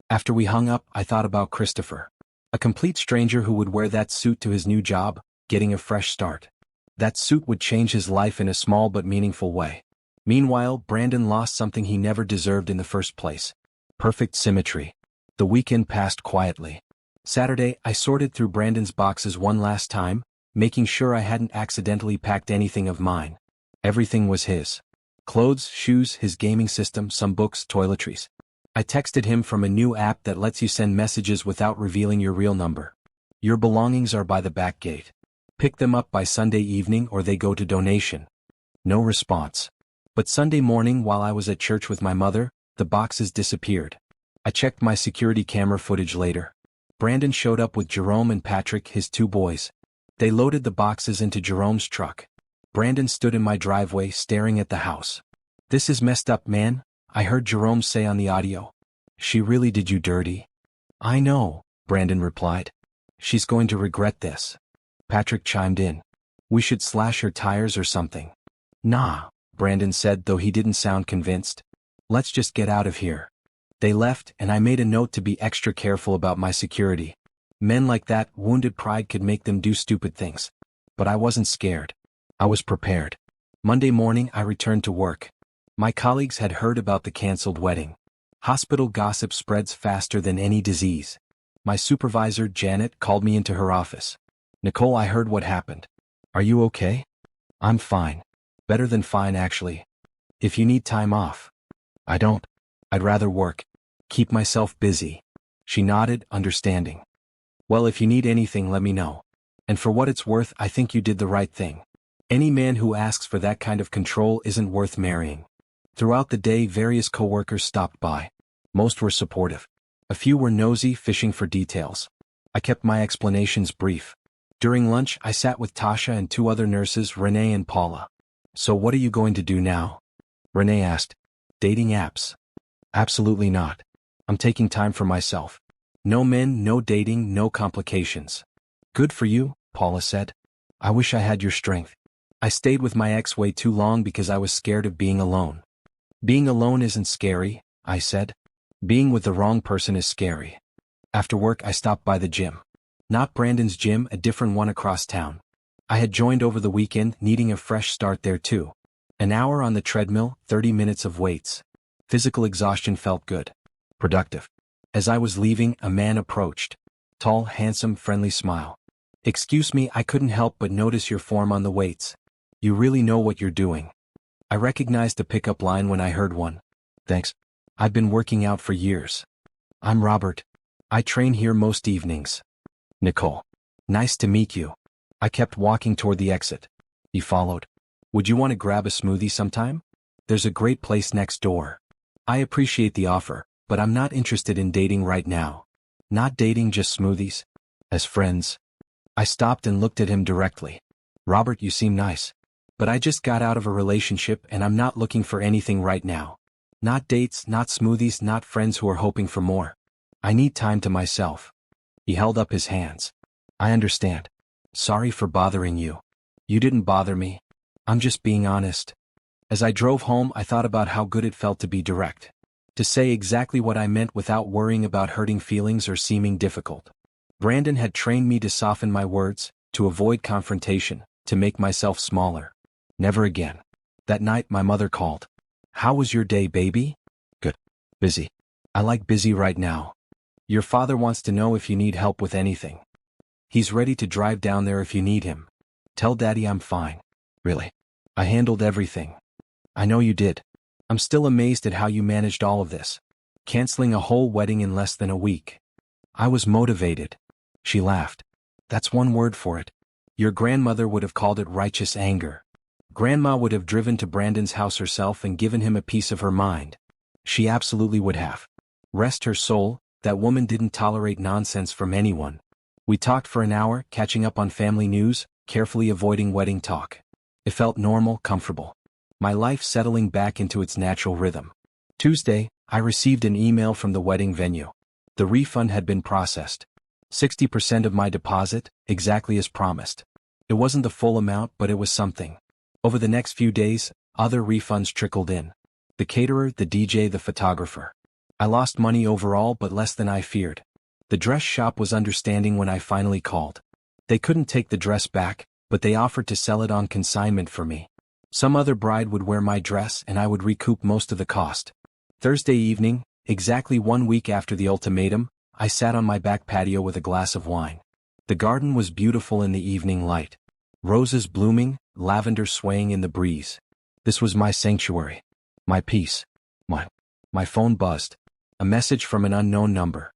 After we hung up, I thought about Christopher. A complete stranger who would wear that suit to his new job, getting a fresh start. That suit would change his life in a small but meaningful way. Meanwhile, Brandon lost something he never deserved in the first place. Perfect symmetry. The weekend passed quietly. Saturday, I sorted through Brandon's boxes one last time, making sure I hadn't accidentally packed anything of mine. Everything was his. Clothes, shoes, his gaming system, some books, toiletries. I texted him from a new app that lets you send messages without revealing your real number. Your belongings are by the back gate. Pick them up by Sunday evening or they go to donation. No response. But Sunday morning while I was at church with my mother, the boxes disappeared. I checked my security camera footage later. Brandon showed up with Jerome and Patrick, his 2 boys. They loaded the boxes into Jerome's truck. Brandon stood in my driveway staring at the house. This is messed up, man, I heard Jerome say on the audio. She really did you dirty. I know, Brandon replied. She's going to regret this. Patrick chimed in. We should slash her tires or something. Nah, Brandon said, though he didn't sound convinced. Let's just get out of here. They left, and I made a note to be extra careful about my security. Men like that, wounded pride could make them do stupid things. But I wasn't scared. I was prepared. Monday morning I returned to work. My colleagues had heard about the canceled wedding. Hospital gossip spreads faster than any disease. My supervisor, Janet, called me into her office. Nicole, I heard what happened. Are you okay? I'm fine. Better than fine, actually. If you need time off. I don't. I'd rather work. Keep myself busy. She nodded, understanding. Well, if you need anything, let me know. And for what it's worth, I think you did the right thing. Any man who asks for that kind of control isn't worth marrying. Throughout the day, various coworkers stopped by. Most were supportive. A few were nosy, fishing for details. I kept my explanations brief. During lunch, I sat with Tasha and two other nurses, Renee and Paula. So what are you going to do now? Renee asked. Dating apps? Absolutely not. I'm taking time for myself. No men, no dating, no complications. Good for you, Paula said. I wish I had your strength. I stayed with my ex way too long because I was scared of being alone. Being alone isn't scary, I said. Being with the wrong person is scary. After work, I stopped by the gym. Not Brandon's gym, a different one across town. I had joined over the weekend, needing a fresh start there too. An hour on the treadmill, 30 minutes of weights. Physical exhaustion felt good. Productive. As I was leaving, a man approached. Tall, handsome, friendly smile. Excuse me, I couldn't help but notice your form on the weights. You really know what you're doing. I recognized a pickup line when I heard one. Thanks. I've been working out for years. I'm Robert. I train here most evenings. Nicole. Nice to meet you. I kept walking toward the exit. He followed. Would you want to grab a smoothie sometime? There's a great place next door. I appreciate the offer, but I'm not interested in dating right now. Not dating, just smoothies. As friends. I stopped and looked at him directly. Robert, you seem nice. But I just got out of a relationship and I'm not looking for anything right now. Not dates, not smoothies, not friends who are hoping for more. I need time to myself. He held up his hands. I understand. Sorry for bothering you. You didn't bother me. I'm just being honest. As I drove home, I thought about how good it felt to be direct. To say exactly what I meant without worrying about hurting feelings or seeming difficult. Brandon had trained me to soften my words, to avoid confrontation, to make myself smaller. Never again. That night, my mother called. How was your day, baby? Good. Busy. I like busy right now. Your father wants to know if you need help with anything. He's ready to drive down there if you need him. Tell Daddy I'm fine. Really. I handled everything. I know you did. I'm still amazed at how you managed all of this. Canceling a whole wedding in less than a week. I was motivated. She laughed. That's one word for it. Your grandmother would have called it righteous anger. Grandma would have driven to Brandon's house herself and given him a piece of her mind. She absolutely would have. Rest her soul, that woman didn't tolerate nonsense from anyone. We talked for an hour, catching up on family news, carefully avoiding wedding talk. It felt normal, comfortable. My life settling back into its natural rhythm. Tuesday, I received an email from the wedding venue. The refund had been processed. 60% of my deposit, exactly as promised. It wasn't the full amount, but it was something. Over the next few days, other refunds trickled in. The caterer, the DJ, the photographer. I lost money overall, but less than I feared. The dress shop was understanding when I finally called. They couldn't take the dress back, but they offered to sell it on consignment for me. Some other bride would wear my dress and I would recoup most of the cost. Thursday evening, exactly 1 week after the ultimatum, I sat on my back patio with a glass of wine. The garden was beautiful in the evening light. Roses blooming, lavender swaying in the breeze. This was my sanctuary. My peace. My phone buzzed. A message from an unknown number.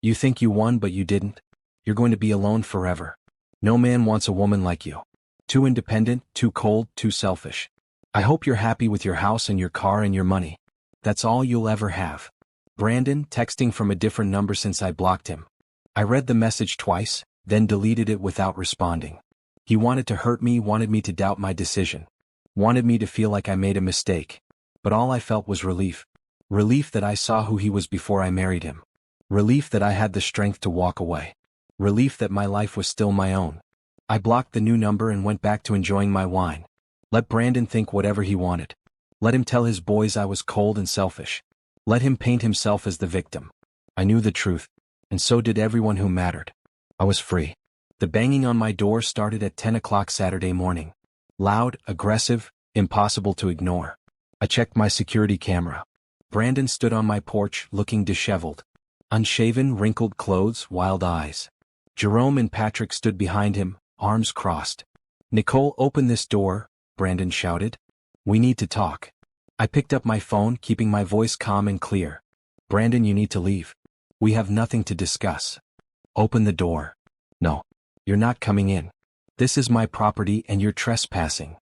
You think you won, but you didn't. You're going to be alone forever. No man wants a woman like you. Too independent, too cold, too selfish. I hope you're happy with your house and your car and your money. That's all you'll ever have. Brandon, texting from a different number since I blocked him. I read the message twice, then deleted it without responding. He wanted to hurt me, wanted me to doubt my decision. Wanted me to feel like I made a mistake. But all I felt was relief. Relief that I saw who he was before I married him. Relief that I had the strength to walk away. Relief that my life was still my own. I blocked the new number and went back to enjoying my wine. Let Brandon think whatever he wanted. Let him tell his boys I was cold and selfish. Let him paint himself as the victim. I knew the truth, and so did everyone who mattered. I was free. The banging on my door started at 10 o'clock Saturday morning. Loud, aggressive, impossible to ignore. I checked my security camera. Brandon stood on my porch, looking disheveled. Unshaven, wrinkled clothes, wild eyes. Jerome and Patrick stood behind him, arms crossed. "Nicole, open this door," Brandon shouted. "We need to talk." I picked up my phone, keeping my voice calm and clear. "Brandon, you need to leave. We have nothing to discuss." "Open the door." "No. You're not coming in. This is my property and you're trespassing."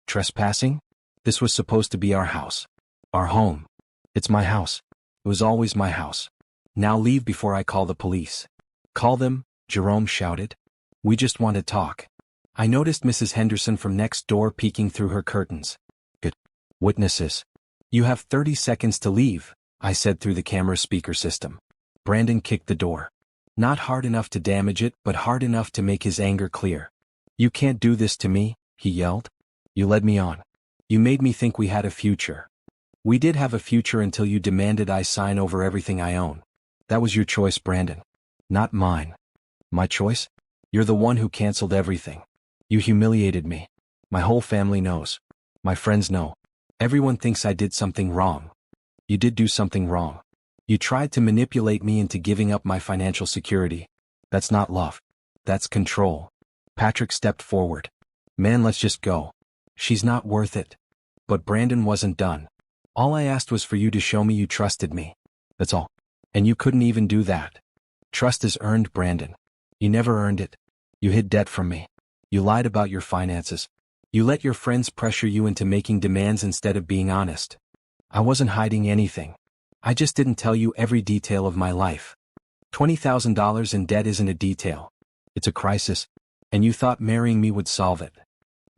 "Trespassing? This was supposed to be our house. Our home. It's my house. It was always my house. Now leave before I call the police." "Call them," Jerome shouted. "We just want to talk." I noticed Mrs. Henderson from next door peeking through her curtains. "Good. Witnesses. You have 30 seconds to leave," I said through the camera speaker system. Brandon kicked the door. Not hard enough to damage it, but hard enough to make his anger clear. "You can't do this to me," he yelled. "You led me on. You made me think we had a future. We did have a future until you demanded I sign over everything I own. That was your choice, Brandon. Not mine." "My choice? You're the one who canceled everything. You humiliated me. My whole family knows. My friends know. Everyone thinks I did something wrong." "You did do something wrong. You tried to manipulate me into giving up my financial security. That's not love. That's control." Patrick stepped forward. "Man, let's just go. She's not worth it." But Brandon wasn't done. "All I asked was for you to show me you trusted me. That's all. And you couldn't even do that. Trust is earned, Brandon. You never earned it. You hid debt from me. You lied about your finances. You let your friends pressure you into making demands instead of being honest. I wasn't hiding anything. I just didn't tell you every detail of my life. $20,000 in debt isn't a detail. It's a crisis. And you thought marrying me would solve it."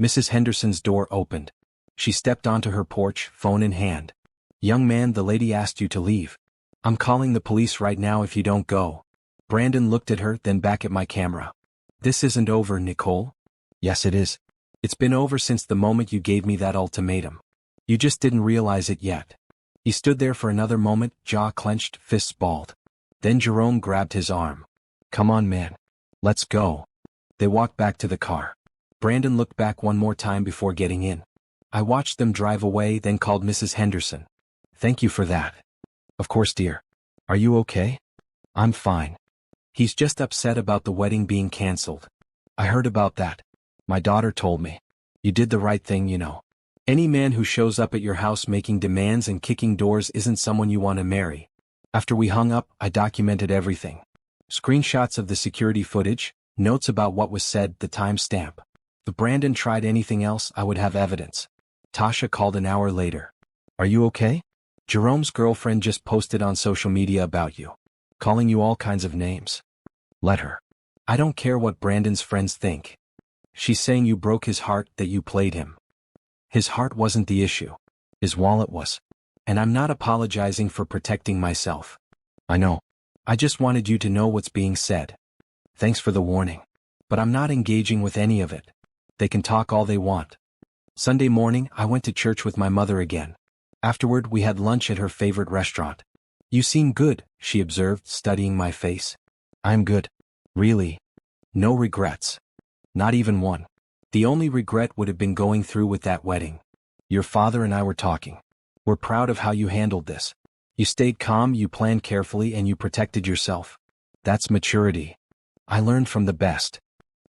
Mrs. Henderson's door opened. She stepped onto her porch, phone in hand. "Young man, the lady asked you to leave. I'm calling the police right now if you don't go." Brandon looked at her, then back at my camera. "This isn't over, Nicole." "Yes, it is. It's been over since the moment you gave me that ultimatum. You just didn't realize it yet." He stood there for another moment, jaw clenched, fists balled. Then Jerome grabbed his arm. "Come on, man. Let's go." They walked back to the car. Brandon looked back one more time before getting in. I watched them drive away, then called Mrs. Henderson. "Thank you for that." "Of course, dear. Are you okay?" "I'm fine. He's just upset about the wedding being canceled." "I heard about that. My daughter told me. You did the right thing, you know. Any man who shows up at your house making demands and kicking doors isn't someone you want to marry." After we hung up, I documented everything. Screenshots of the security footage, notes about what was said, the timestamp. If Brandon tried anything else, I would have evidence. Tasha called an hour later. "Are you okay? Jerome's girlfriend just posted on social media about you. Calling you all kinds of names." "Let her. I don't care what Brandon's friends think. She's saying you broke his heart, that you played him." "His heart wasn't the issue. His wallet was. And I'm not apologizing for protecting myself." "I know. I just wanted you to know what's being said. Thanks for the warning. But I'm not engaging with any of it. They can talk all they want." Sunday morning, I went to church with my mother again. Afterward, we had lunch at her favorite restaurant. "You seem good," she observed, studying my face. "I'm good. Really. No regrets. Not even one. The only regret would have been going through with that wedding. Your father and I were talking. We're proud of how you handled this. You stayed calm, you planned carefully, and you protected yourself. That's maturity. I learned from the best."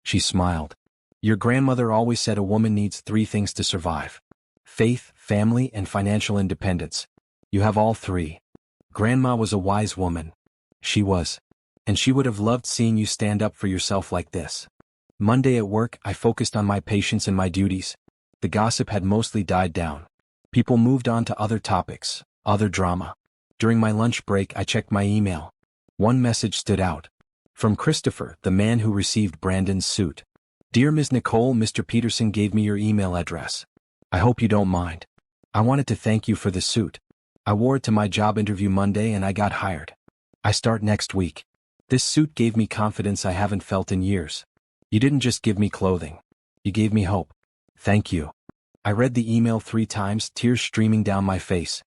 She smiled. "Your grandmother always said a woman needs 3 things to survive: faith, family, and financial independence. You have all 3. Grandma was a wise woman. She was. And she would have loved seeing you stand up for yourself like this." Monday at work, I focused on my patients and my duties. The gossip had mostly died down. People moved on to other topics, other drama. During my lunch break, I checked my email. One message stood out. From Christopher, the man who received Brandon's suit. "Dear Ms. Nicole, Mr. Peterson gave me your email address. I hope you don't mind. I wanted to thank you for the suit. I wore it to my job interview Monday and I got hired. I start next week. This suit gave me confidence I haven't felt in years. You didn't just give me clothing. You gave me hope. Thank you." I read the email 3 times, tears streaming down my face.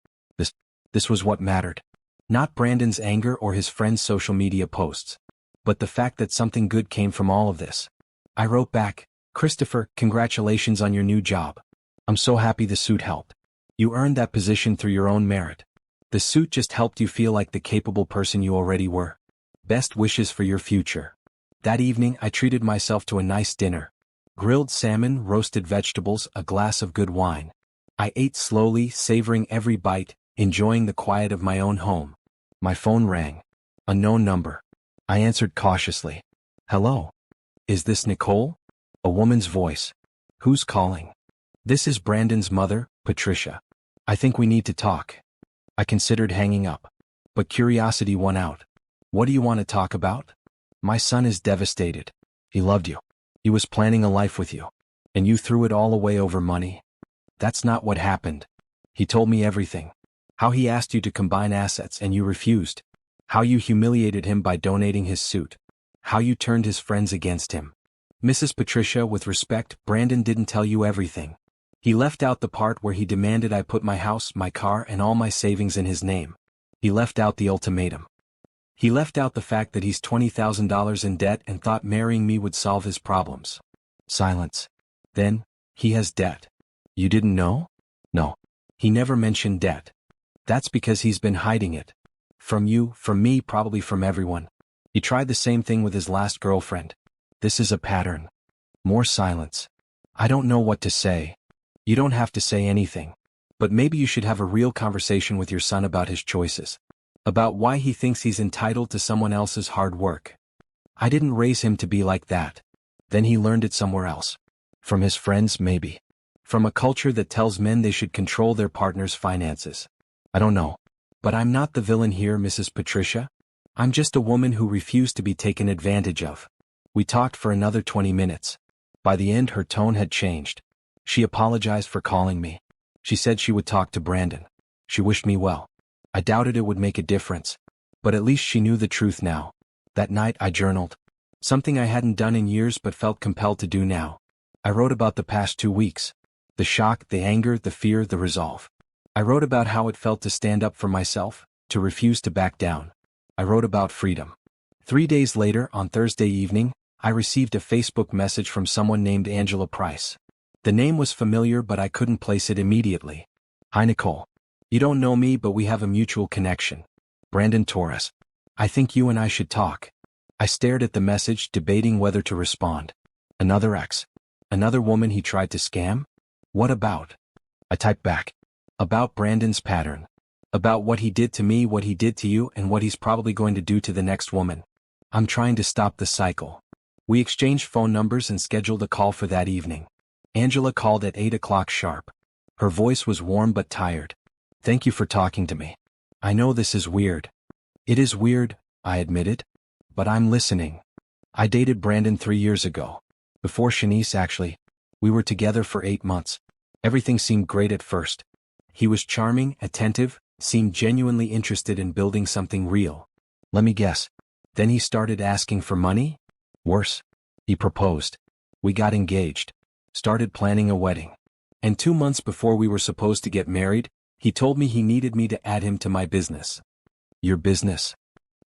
This was what mattered. Not Brandon's anger or his friends' social media posts, but the fact that something good came from all of this. I wrote back, "Christopher, congratulations on your new job. I'm so happy the suit helped. You earned that position through your own merit. The suit just helped you feel like the capable person you already were. Best wishes for your future. That evening I treated myself to a nice dinner. Grilled salmon, roasted vegetables, a glass of good wine. I ate slowly, savoring every bite, enjoying the quiet of my own home. My phone rang. Unknown number. I answered cautiously. Hello? Is this Nicole? A woman's voice. Who's calling? This is Brandon's mother, Patricia. I think we need to talk. I considered hanging up. But curiosity won out. What do you want to talk about? My son is devastated. He loved you. He was planning a life with you. And you threw it all away over money? That's not what happened. He told me everything. How he asked you to combine assets and you refused. How you humiliated him by donating his suit. How you turned his friends against him. Mrs. Patricia, with respect, Brandon didn't tell you everything. He left out the part where he demanded I put my house, my car, and all my savings in his name. He left out the ultimatum. He left out the fact that he's $20,000 in debt and thought marrying me would solve his problems. Silence. Then, he has debt. You didn't know? No. He never mentioned debt. That's because he's been hiding it. From you, from me, probably from everyone. He tried the same thing with his last girlfriend. This is a pattern. More silence. I don't know what to say. You don't have to say anything. But maybe you should have a real conversation with your son about his choices. About why he thinks he's entitled to someone else's hard work. I didn't raise him to be like that. Then he learned it somewhere else. From his friends, maybe. From a culture that tells men they should control their partner's finances. I don't know. But I'm not the villain here, Mrs. Patricia. I'm just a woman who refused to be taken advantage of. We talked for another 20 minutes. By the end, her tone had changed. She apologized for calling me. She said she would talk to Brandon. She wished me well. I doubted it would make a difference. But at least she knew the truth now. That night I journaled. Something I hadn't done in years but felt compelled to do now. I wrote about the past 2 weeks. The shock, the anger, the fear, the resolve. I wrote about how it felt to stand up for myself, to refuse to back down. I wrote about freedom. 3 days later, on Thursday evening, I received a Facebook message from someone named Angela Price. The name was familiar but I couldn't place it immediately. Hi Nicole. You don't know me but we have a mutual connection. Brandon Torres. I think you and I should talk. I stared at the message, debating whether to respond. Another ex. Another woman he tried to scam? What about? I typed back. About Brandon's pattern. About what he did to me, what he did to you, and what he's probably going to do to the next woman. I'm trying to stop the cycle. We exchanged phone numbers and scheduled a call for that evening. Angela called at 8 o'clock sharp. Her voice was warm but tired. Thank you for talking to me. I know this is weird. It is weird, I admitted. But I'm listening. I dated Brandon 3 years ago. Before Shanice, actually. We were together for 8 months. Everything seemed great at first. He was charming, attentive, seemed genuinely interested in building something real. Let me guess. Then he started asking for money? Worse. He proposed. We got engaged. Started planning a wedding. And 2 months before we were supposed to get married, he told me he needed me to add him to my business. Your business?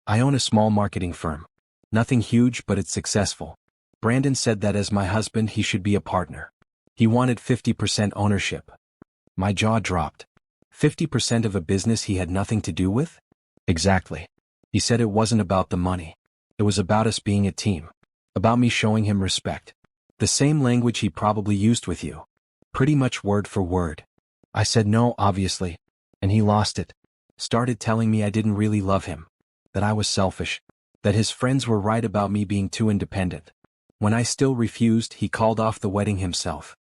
I own a small marketing firm. Nothing huge but it's successful. Brandon said that as my husband he should be a partner. He wanted 50% ownership. My jaw dropped. 50% of a business he had nothing to do with? Exactly. He said it wasn't about the money. It was about us being a team. About me showing him respect. The same language he probably used with you. Pretty much word for word. I said no, obviously. And he lost it. Started telling me I didn't really love him. That I was selfish. That his friends were right about me being too independent. When I still refused, he called off the wedding himself.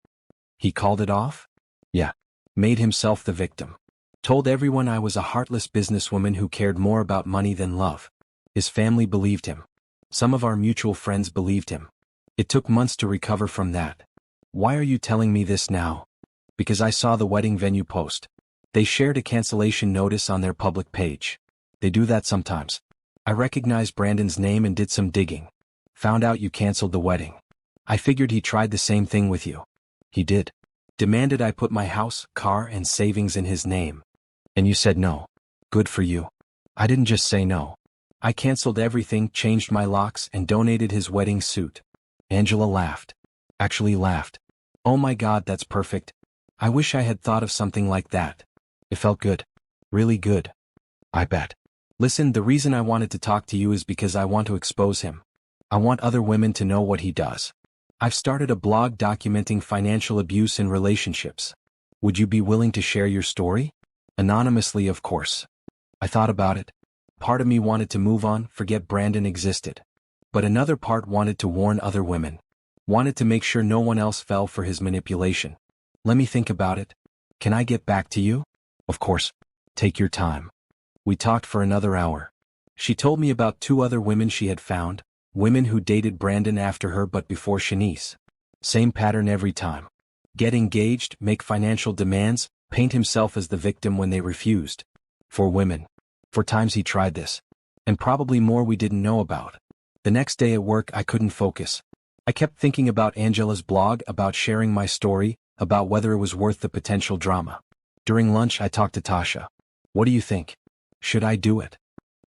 He called it off? Yeah. Made himself the victim. Told everyone I was a heartless businesswoman who cared more about money than love. His family believed him. Some of our mutual friends believed him. It took months to recover from that. Why are you telling me this now? Because I saw the wedding venue post. They shared a cancellation notice on their public page. They do that sometimes. I recognized Brandon's name and did some digging. Found out you canceled the wedding. I figured he tried the same thing with you. He did. Demanded I put my house, car, and savings in his name. And you said no. Good for you. I didn't just say no. I canceled everything, changed my locks, and donated his wedding suit. Angela laughed. Actually laughed. Oh my God, that's perfect. I wish I had thought of something like that. It felt good. Really good. I bet. Listen, the reason I wanted to talk to you is because I want to expose him. I want other women to know what he does. I've started a blog documenting financial abuse in relationships. Would you be willing to share your story? Anonymously, of course. I thought about it. Part of me wanted to move on, forget Brandon existed. But another part wanted to warn other women. Wanted to make sure no one else fell for his manipulation. Let me think about it. Can I get back to you? Of course. Take your time. We talked for another hour. She told me about 2 other women she had found, women who dated Brandon after her but before Shanice. Same pattern every time. Get engaged, make financial demands, paint himself as the victim when they refused. 4 women. 4 times he tried this. And probably more we didn't know about. The next day at work I couldn't focus. I kept thinking about Angela's blog, about sharing my story, about whether it was worth the potential drama. During lunch I talked to Tasha. What do you think? Should I do it?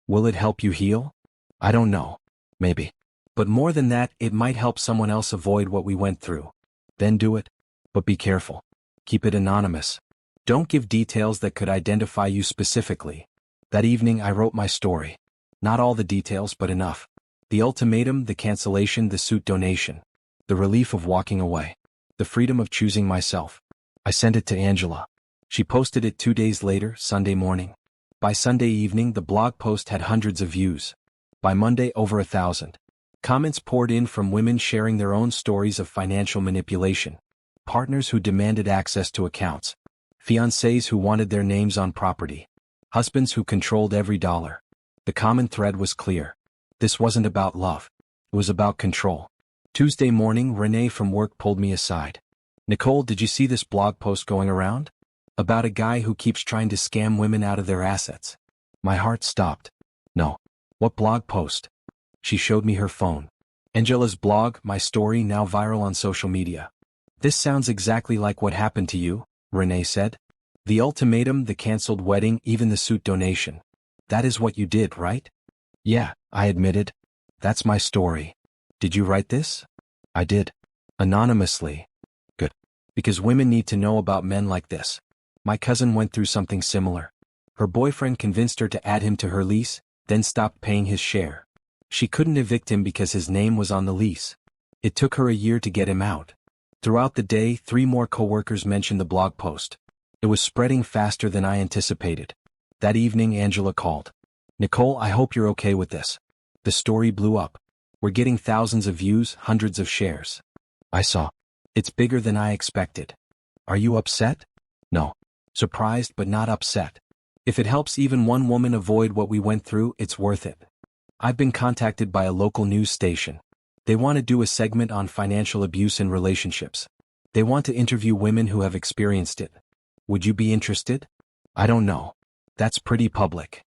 Will it help you heal? I don't know. Maybe. But more than that, it might help someone else avoid what we went through. Then do it. But be careful. Keep it anonymous. Don't give details that could identify you specifically. That evening I wrote my story. Not all the details, but enough. The ultimatum, the cancellation, the suit donation. The relief of walking away. The freedom of choosing myself. I sent it to Angela. She posted it 2 days later, Sunday morning. By Sunday evening the blog post had hundreds of views. By Monday over 1,000. Comments poured in from women sharing their own stories of financial manipulation. Partners who demanded access to accounts. Fiancés who wanted their names on property. Husbands who controlled every dollar. The common thread was clear. This wasn't about love. It was about control. Tuesday morning, Renee from work pulled me aside. Nicole, did you see this blog post going around? About a guy who keeps trying to scam women out of their assets. My heart stopped. No. What blog post? She showed me her phone. Angela's blog, my story, now viral on social media. This sounds exactly like what happened to you, Renee said. The ultimatum, the cancelled wedding, even the suit donation. That is what you did, right? Yeah, I admitted. That's my story. Did you write this? I did. Anonymously. Good. Because women need to know about men like this. My cousin went through something similar. Her boyfriend convinced her to add him to her lease, then stopped paying his share. She couldn't evict him because his name was on the lease. It took her a year to get him out. Throughout the day, 3 more coworkers mentioned the blog post. It was spreading faster than I anticipated. That evening Angela called. Nicole, I hope you're okay with this. The story blew up. We're getting thousands of views, hundreds of shares. I saw. It's bigger than I expected. Are you upset? No. Surprised but not upset. If it helps even one woman avoid what we went through, it's worth it. I've been contacted by a local news station. They want to do a segment on financial abuse in relationships. They want to interview women who have experienced it. Would you be interested? I don't know. That's pretty public.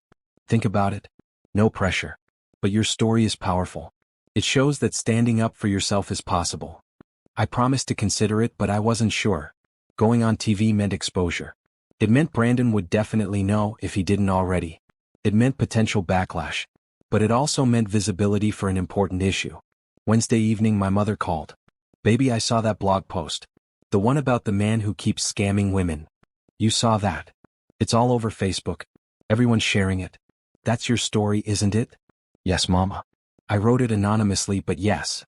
Think about it. No pressure. But your story is powerful. It shows that standing up for yourself is possible. I promised to consider it, but I wasn't sure. Going on TV meant exposure. It meant Brandon would definitely know if he didn't already. It meant potential backlash. But it also meant visibility for an important issue. Wednesday evening my mother called. Baby, I saw that blog post. The one about the man who keeps scamming women. You saw that. It's all over Facebook. Everyone's sharing it. That's your story, isn't it? Yes, Mama. I wrote it anonymously, but yes.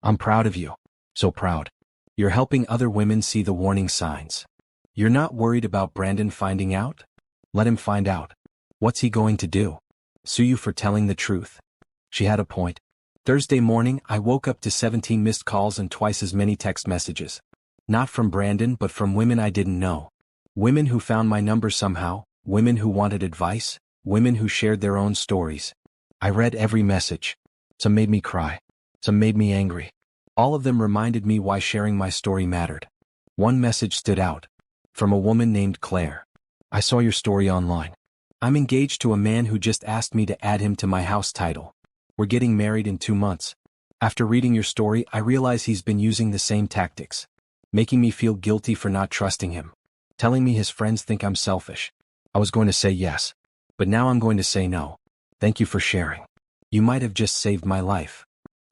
I'm proud of you. So proud. You're helping other women see the warning signs. You're not worried about Brandon finding out? Let him find out. What's he going to do? Sue you for telling the truth. She had a point. Thursday morning, I woke up to 17 missed calls and twice as many text messages. Not from Brandon, but from women I didn't know. Women who found my number somehow, women who wanted advice, women who shared their own stories. I read every message. Some made me cry. Some made me angry. All of them reminded me why sharing my story mattered. One message stood out. From a woman named Claire. I saw your story online. I'm engaged to a man who just asked me to add him to my house title. We're getting married in 2 months. After reading your story, I realize he's been using the same tactics. Making me feel guilty for not trusting him. Telling me his friends think I'm selfish. I was going to say yes. But now I'm going to say no. Thank you for sharing. You might have just saved my life.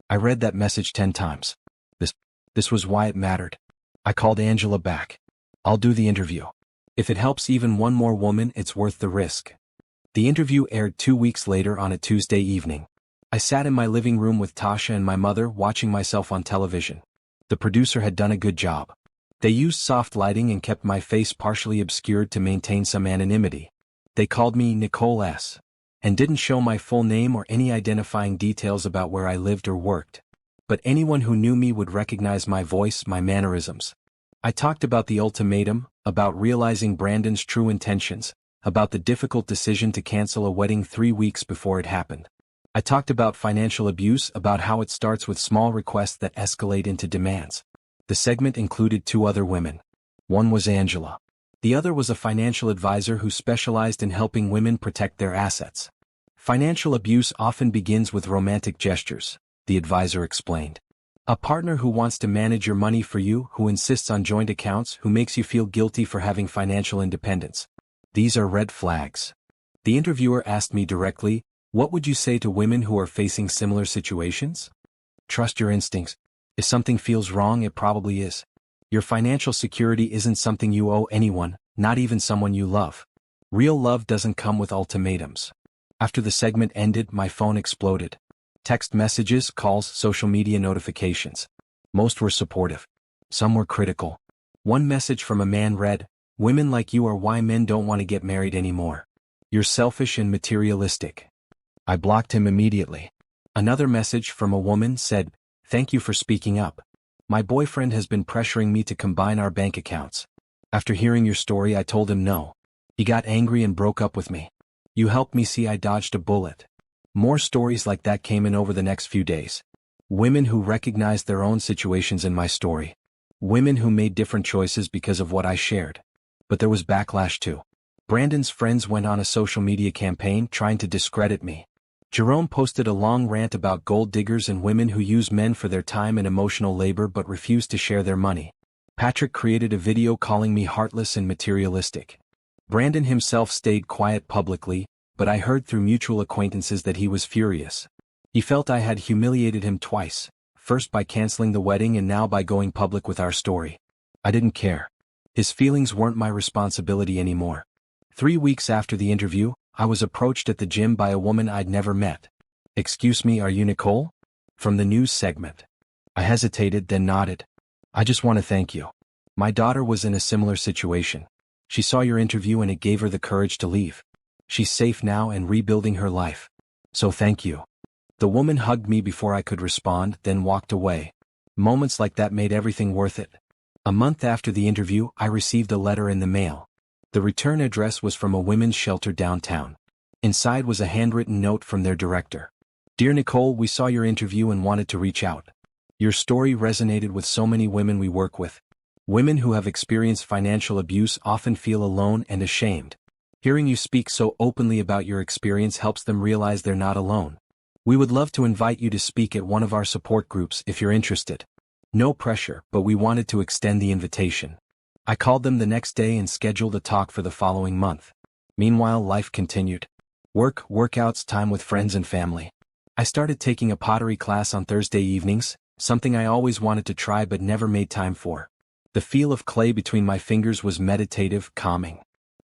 I read that message 10 times. This was why it mattered. I called Angela back. I'll do the interview. If it helps even one more woman, it's worth the risk. The interview aired 2 weeks later on a Tuesday evening. I sat in my living room with Tasha and my mother watching myself on television. The producer had done a good job. They used soft lighting and kept my face partially obscured to maintain some anonymity. They called me Nicole S. and didn't show my full name or any identifying details about where I lived or worked. But anyone who knew me would recognize my voice, my mannerisms. I talked about the ultimatum, about realizing Brandon's true intentions, about the difficult decision to cancel a wedding 3 weeks before it happened. I talked about financial abuse, about how it starts with small requests that escalate into demands. The segment included 2 other women. One was Angela. The other was a financial advisor who specialized in helping women protect their assets. Financial abuse often begins with romantic gestures, the advisor explained. A partner who wants to manage your money for you, who insists on joint accounts, who makes you feel guilty for having financial independence. These are red flags. The interviewer asked me directly, what would you say to women who are facing similar situations? Trust your instincts. If something feels wrong, it probably is. Your financial security isn't something you owe anyone, not even someone you love. Real love doesn't come with ultimatums. After the segment ended, my phone exploded. Text messages, calls, social media notifications. Most were supportive. Some were critical. One message from a man read, "Women like you are why men don't want to get married anymore. You're selfish and materialistic." I blocked him immediately. Another message from a woman said, "Thank you for speaking up. My boyfriend has been pressuring me to combine our bank accounts. After hearing your story, I told him no. He got angry and broke up with me. You helped me see I dodged a bullet." More stories like that came in over the next few days. Women who recognized their own situations in my story. Women who made different choices because of what I shared. But there was backlash too. Brandon's friends went on a social media campaign trying to discredit me. Jerome posted a long rant about gold diggers and women who use men for their time and emotional labor but refuse to share their money. Patrick created a video calling me heartless and materialistic. Brandon himself stayed quiet publicly, but I heard through mutual acquaintances that he was furious. He felt I had humiliated him twice, first by canceling the wedding and now by going public with our story. I didn't care. His feelings weren't my responsibility anymore. 3 weeks after the interview, I was approached at the gym by a woman I'd never met. "Excuse me, are you Nicole?" From the news segment. I hesitated, then nodded. "I just want to thank you. My daughter was in a similar situation. She saw your interview and it gave her the courage to leave. She's safe now and rebuilding her life. So thank you." The woman hugged me before I could respond, then walked away. Moments like that made everything worth it. A month after the interview, I received a letter in the mail. The return address was from a women's shelter downtown. Inside was a handwritten note from their director. "Dear Nicole, we saw your interview and wanted to reach out. Your story resonated with so many women we work with. Women who have experienced financial abuse often feel alone and ashamed. Hearing you speak so openly about your experience helps them realize they're not alone. We would love to invite you to speak at one of our support groups if you're interested. No pressure, but we wanted to extend the invitation." I called them the next day and scheduled a talk for the following month. Meanwhile, life continued. Work, workouts, time with friends and family. I started taking a pottery class on Thursday evenings, something I always wanted to try but never made time for. The feel of clay between my fingers was meditative, calming.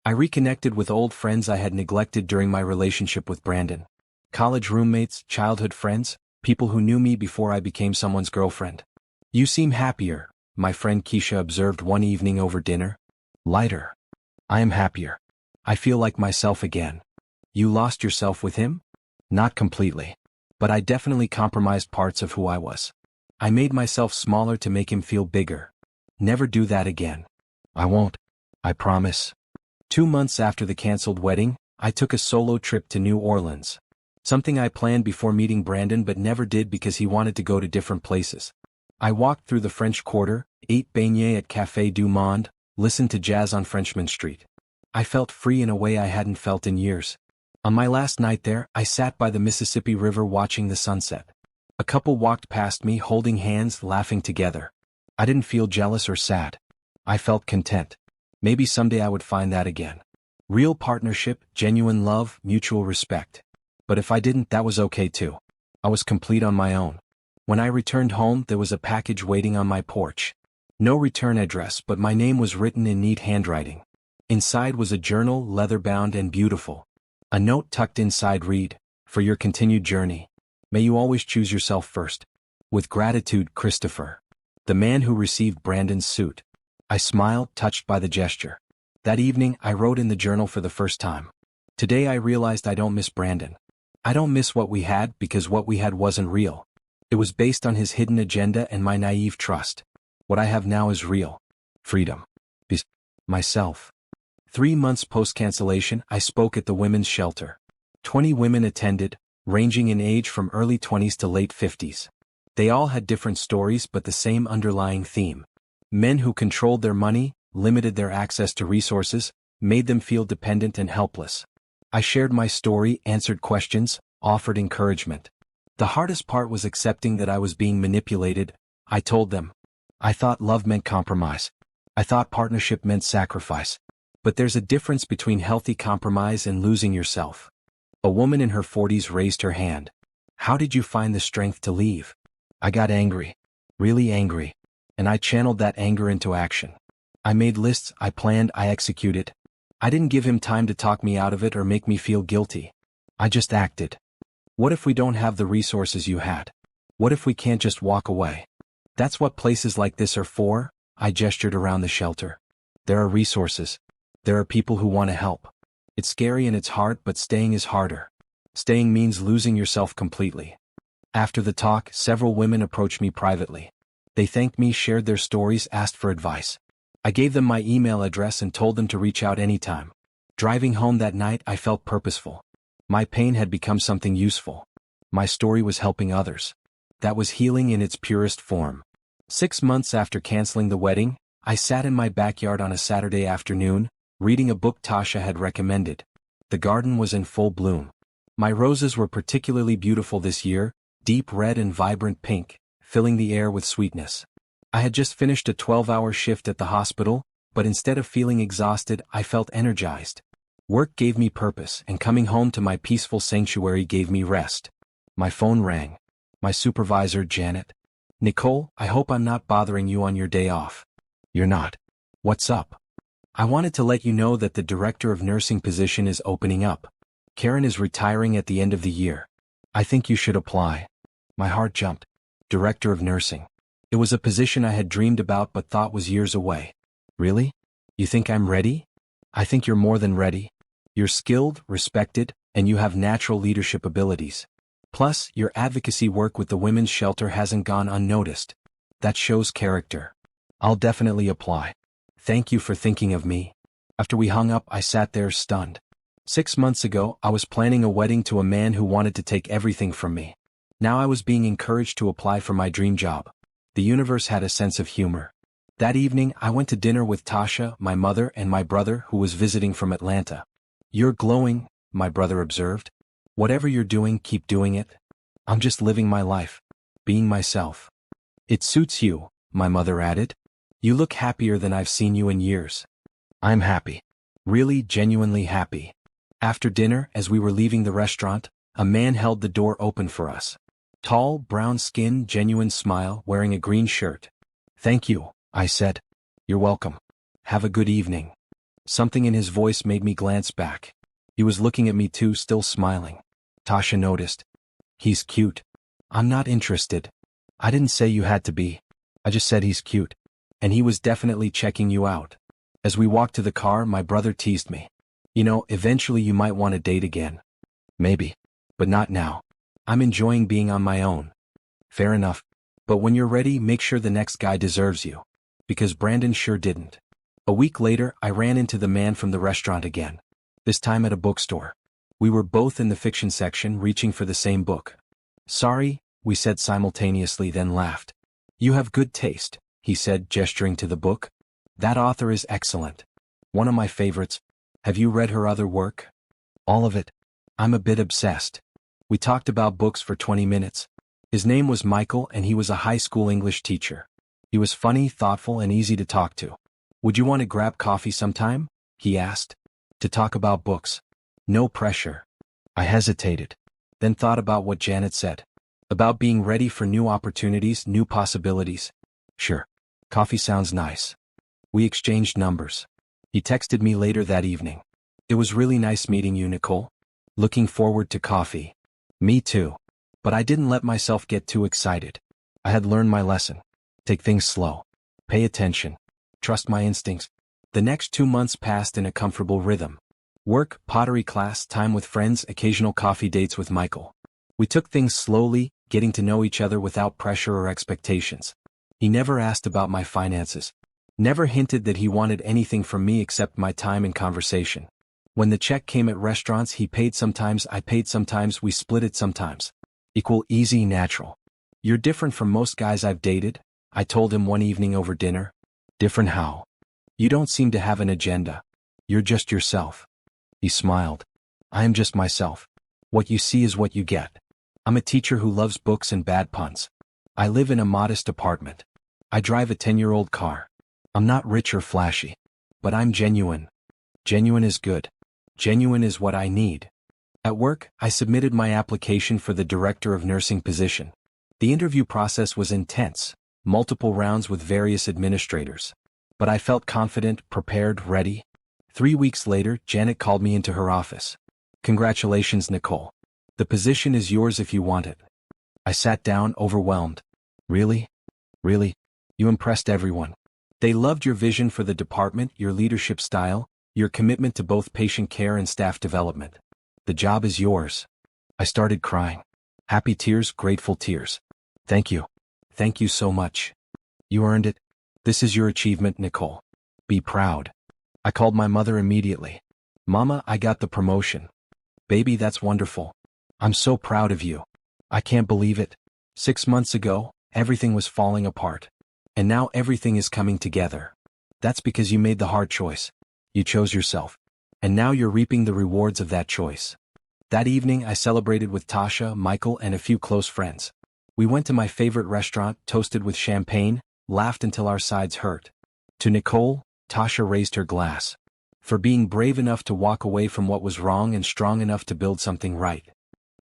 I reconnected with old friends I had neglected during my relationship with Brandon. College roommates, childhood friends, people who knew me before I became someone's girlfriend. "You seem happier," my friend Keisha observed one evening over dinner. "Lighter." "I am happier. I feel like myself again." "You lost yourself with him?" "Not completely. But I definitely compromised parts of who I was. I made myself smaller to make him feel bigger. Never do that again." "I won't. I promise." 2 months after the canceled wedding, I took a solo trip to New Orleans. Something I planned before meeting Brandon but never did because he wanted to go to different places. I walked through the French Quarter, ate beignets at Café du Monde, listened to jazz on Frenchmen Street. I felt free in a way I hadn't felt in years. On my last night there, I sat by the Mississippi River watching the sunset. A couple walked past me holding hands, laughing together. I didn't feel jealous or sad. I felt content. Maybe someday I would find that again. Real partnership, genuine love, mutual respect. But if I didn't, that was okay too. I was complete on my own. When I returned home, there was a package waiting on my porch. No return address, but my name was written in neat handwriting. Inside was a journal, leather-bound and beautiful. A note tucked inside read, "For your continued journey, may you always choose yourself first. With gratitude, Christopher." The man who received Brandon's suit. I smiled, touched by the gesture. That evening, I wrote in the journal for the first time. Today I realized I don't miss Brandon. I don't miss what we had because what we had wasn't real. It was based on his hidden agenda and my naive trust. What I have now is real. Freedom. Myself. 3 months post-cancellation, I spoke at the women's shelter. 20 women attended, ranging in age from early 20s to late 50s. They all had different stories but the same underlying theme. Men who controlled their money, limited their access to resources, made them feel dependent and helpless. I shared my story, answered questions, offered encouragement. The hardest part was accepting that I was being manipulated. I told them. I thought love meant compromise. I thought partnership meant sacrifice. But there's a difference between healthy compromise and losing yourself. A woman in her 40s raised her hand. How did you find the strength to leave? I got angry. Really angry. And I channeled that anger into action. I made lists, I planned, I executed. I didn't give him time to talk me out of it or make me feel guilty. I just acted. What if we don't have the resources you had? What if we can't just walk away? That's what places like this are for. I gestured around the shelter. There are resources. There are people who want to help. It's scary and it's hard, but staying is harder. Staying means losing yourself completely. After the talk, several women approached me privately. They thanked me, shared their stories, asked for advice. I gave them my email address and told them to reach out anytime. Driving home that night, I felt purposeful. My pain had become something useful. My story was helping others. That was healing in its purest form. 6 months after canceling the wedding, I sat in my backyard on a Saturday afternoon, reading a book Tasha had recommended. The garden was in full bloom. My roses were particularly beautiful this year, deep red and vibrant pink, filling the air with sweetness. I had just finished a 12-hour shift at the hospital, but instead of feeling exhausted, I felt energized. Work gave me purpose, and coming home to my peaceful sanctuary gave me rest. My phone rang. My supervisor, Janet. "Nicole, I hope I'm not bothering you on your day off." "You're not. What's up?" "I wanted to let you know that the director of nursing position is opening up. Karen is retiring at the end of the year. I think you should apply." My heart jumped. Director of nursing. It was a position I had dreamed about but thought was years away. Really? You think I'm ready? I think you're more than ready. You're skilled, respected, and you have natural leadership abilities. Plus, your advocacy work with the women's shelter hasn't gone unnoticed. That shows character. I'll definitely apply. Thank you for thinking of me. After we hung up, I sat there stunned. 6 months ago, I was planning a wedding to a man who wanted to take everything from me. Now I was being encouraged to apply for my dream job. The universe had a sense of humor. That evening, I went to dinner with Tasha, my mother, and my brother who was visiting from Atlanta. "You're glowing," my brother observed. "Whatever you're doing, keep doing it." "I'm just living my life. Being myself." "It suits you," my mother added. "You look happier than I've seen you in years." "I'm happy. Really, genuinely happy." After dinner, as we were leaving the restaurant, a man held the door open for us. Tall, brown skin, genuine smile, wearing a green shirt. "Thank you," I said. "You're welcome. Have a good evening." Something in his voice made me glance back. He was looking at me too, still smiling. Tasha noticed. "He's cute." "I'm not interested." "I didn't say you had to be. I just said he's cute. And he was definitely checking you out." As we walked to the car, my brother teased me. "You know, eventually you might want to date again." "Maybe. But not now. I'm enjoying being on my own." "Fair enough. But when you're ready, make sure the next guy deserves you." Because Brandon sure didn't. A week later, I ran into the man from the restaurant again. This time at a bookstore. We were both in the fiction section, reaching for the same book. "Sorry," we said simultaneously, then laughed. "You have good taste," he said, gesturing to the book. "That author is excellent. One of my favorites. Have you read her other work?" "All of it. I'm a bit obsessed." We talked about books for 20 minutes. His name was Michael and he was a high school English teacher. He was funny, thoughtful, and easy to talk to. "Would you want to grab coffee sometime?" he asked. "To talk about books." "No pressure." I hesitated, then thought about what Janet said. About being ready for new opportunities, new possibilities. "Sure. Coffee sounds nice." We exchanged numbers. He texted me later that evening. "It was really nice meeting you, Nicole. Looking forward to coffee. Me too. But I didn't let myself get too excited. I had learned my lesson. Take things slow. Pay attention. Trust my instincts. The next 2 months passed in a comfortable rhythm. Work, pottery class, time with friends, occasional coffee dates with Michael. We took things slowly, getting to know each other without pressure or expectations. He never asked about my finances. Never hinted that he wanted anything from me except my time and conversation. When the check came at restaurants, he paid sometimes, I paid sometimes, we split it sometimes. Equal, easy, natural. You're different from most guys I've dated, I told him one evening over dinner. Different how? You don't seem to have an agenda. You're just yourself. He smiled. I am just myself. What you see is what you get. I'm a teacher who loves books and bad puns. I live in a modest apartment. I drive a 10-year-old car. I'm not rich or flashy. But I'm genuine. Genuine is good. Genuine is what I need. At work, I submitted my application for the director of nursing position. The interview process was intense, multiple rounds with various administrators. But I felt confident, prepared, ready. 3 weeks later, Janet called me into her office. Congratulations, Nicole. The position is yours if you want it. I sat down, overwhelmed. Really? Really? You impressed everyone. They loved your vision for the department, your leadership style, your commitment to both patient care and staff development. The job is yours. I started crying. Happy tears, grateful tears. Thank you. Thank you so much. You earned it. This is your achievement, Nicole. Be proud. I called my mother immediately. Mama, I got the promotion. Baby, that's wonderful. I'm so proud of you. I can't believe it. 6 months ago, everything was falling apart. And now everything is coming together. That's because you made the hard choice. You chose yourself. And now you're reaping the rewards of that choice. That evening I celebrated with Tasha, Michael, and a few close friends. We went to my favorite restaurant, toasted with champagne, laughed until our sides hurt. To Nicole, Tasha raised her glass. For being brave enough to walk away from what was wrong and strong enough to build something right.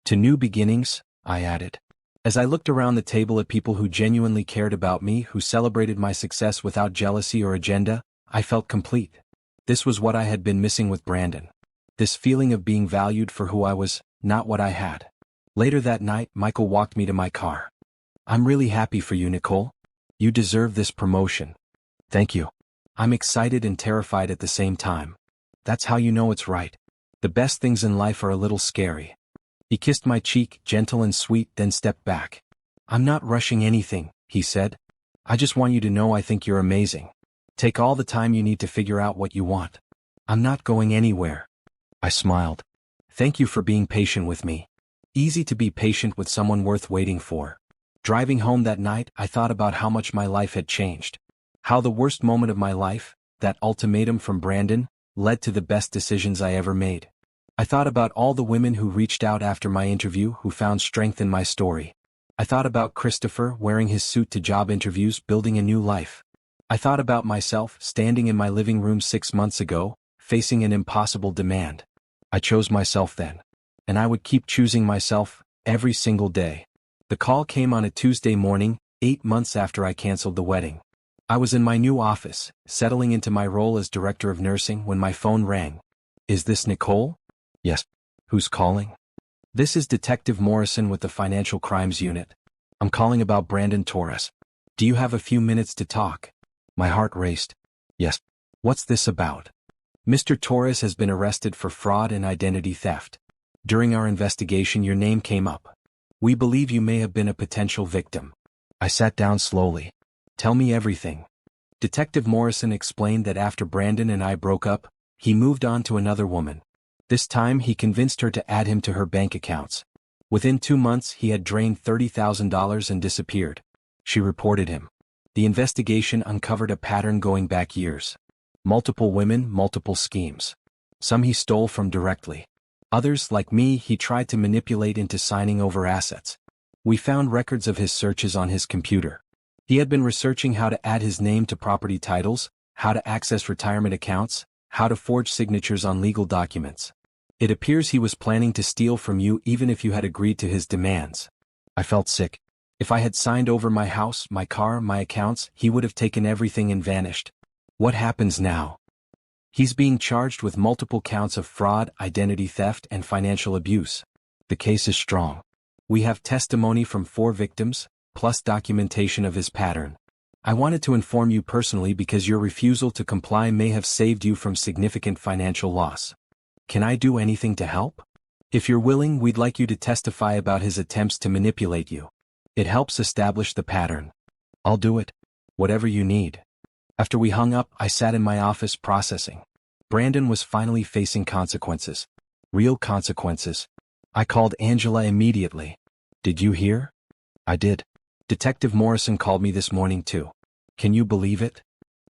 To new beginnings, I added. As I looked around the table at people who genuinely cared about me, who celebrated my success without jealousy or agenda, I felt complete. This was what I had been missing with Brandon. This feeling of being valued for who I was, not what I had. Later that night, Michael walked me to my car. I'm really happy for you, Nicole. You deserve this promotion. Thank you. I'm excited and terrified at the same time. That's how you know it's right. The best things in life are a little scary. He kissed my cheek, gentle and sweet, then stepped back. I'm not rushing anything, he said. I just want you to know I think you're amazing. Take all the time you need to figure out what you want. I'm not going anywhere. I smiled. Thank you for being patient with me. Easy to be patient with someone worth waiting for. Driving home that night, I thought about how much my life had changed. How the worst moment of my life, that ultimatum from Brandon, led to the best decisions I ever made. I thought about all the women who reached out after my interview who found strength in my story. I thought about Christopher wearing his suit to job interviews, building a new life. I thought about myself standing in my living room 6 months ago, facing an impossible demand. I chose myself then. And I would keep choosing myself, every single day. The call came on a Tuesday morning, 8 months after I canceled the wedding. I was in my new office, settling into my role as director of nursing when my phone rang. Is this Nicole? Yes. Who's calling? This is Detective Morrison with the Financial Crimes Unit. I'm calling about Brandon Torres. Do you have a few minutes to talk? My heart raced. Yes. What's this about? Mr. Torres has been arrested for fraud and identity theft. During our investigation, your name came up. We believe you may have been a potential victim. I sat down slowly. Tell me everything. Detective Morrison explained that after Brandon and I broke up, he moved on to another woman. This time he convinced her to add him to her bank accounts. Within 2 months he had drained $30,000 and disappeared. She reported him. The investigation uncovered a pattern going back years. Multiple women, multiple schemes. Some he stole from directly. Others, like me, he tried to manipulate into signing over assets. We found records of his searches on his computer. He had been researching how to add his name to property titles, how to access retirement accounts, how to forge signatures on legal documents. It appears he was planning to steal from you even if you had agreed to his demands. I felt sick. If I had signed over my house, my car, my accounts, he would have taken everything and vanished. What happens now? He's being charged with multiple counts of fraud, identity theft, and financial abuse. The case is strong. We have testimony from 4 victims, plus documentation of his pattern. I wanted to inform you personally because your refusal to comply may have saved you from significant financial loss. Can I do anything to help? If you're willing, we'd like you to testify about his attempts to manipulate you. It helps establish the pattern. I'll do it. Whatever you need. After we hung up, I sat in my office processing. Brandon was finally facing consequences. Real consequences. I called Angela immediately. Did you hear? I did. Detective Morrison called me this morning too. Can you believe it?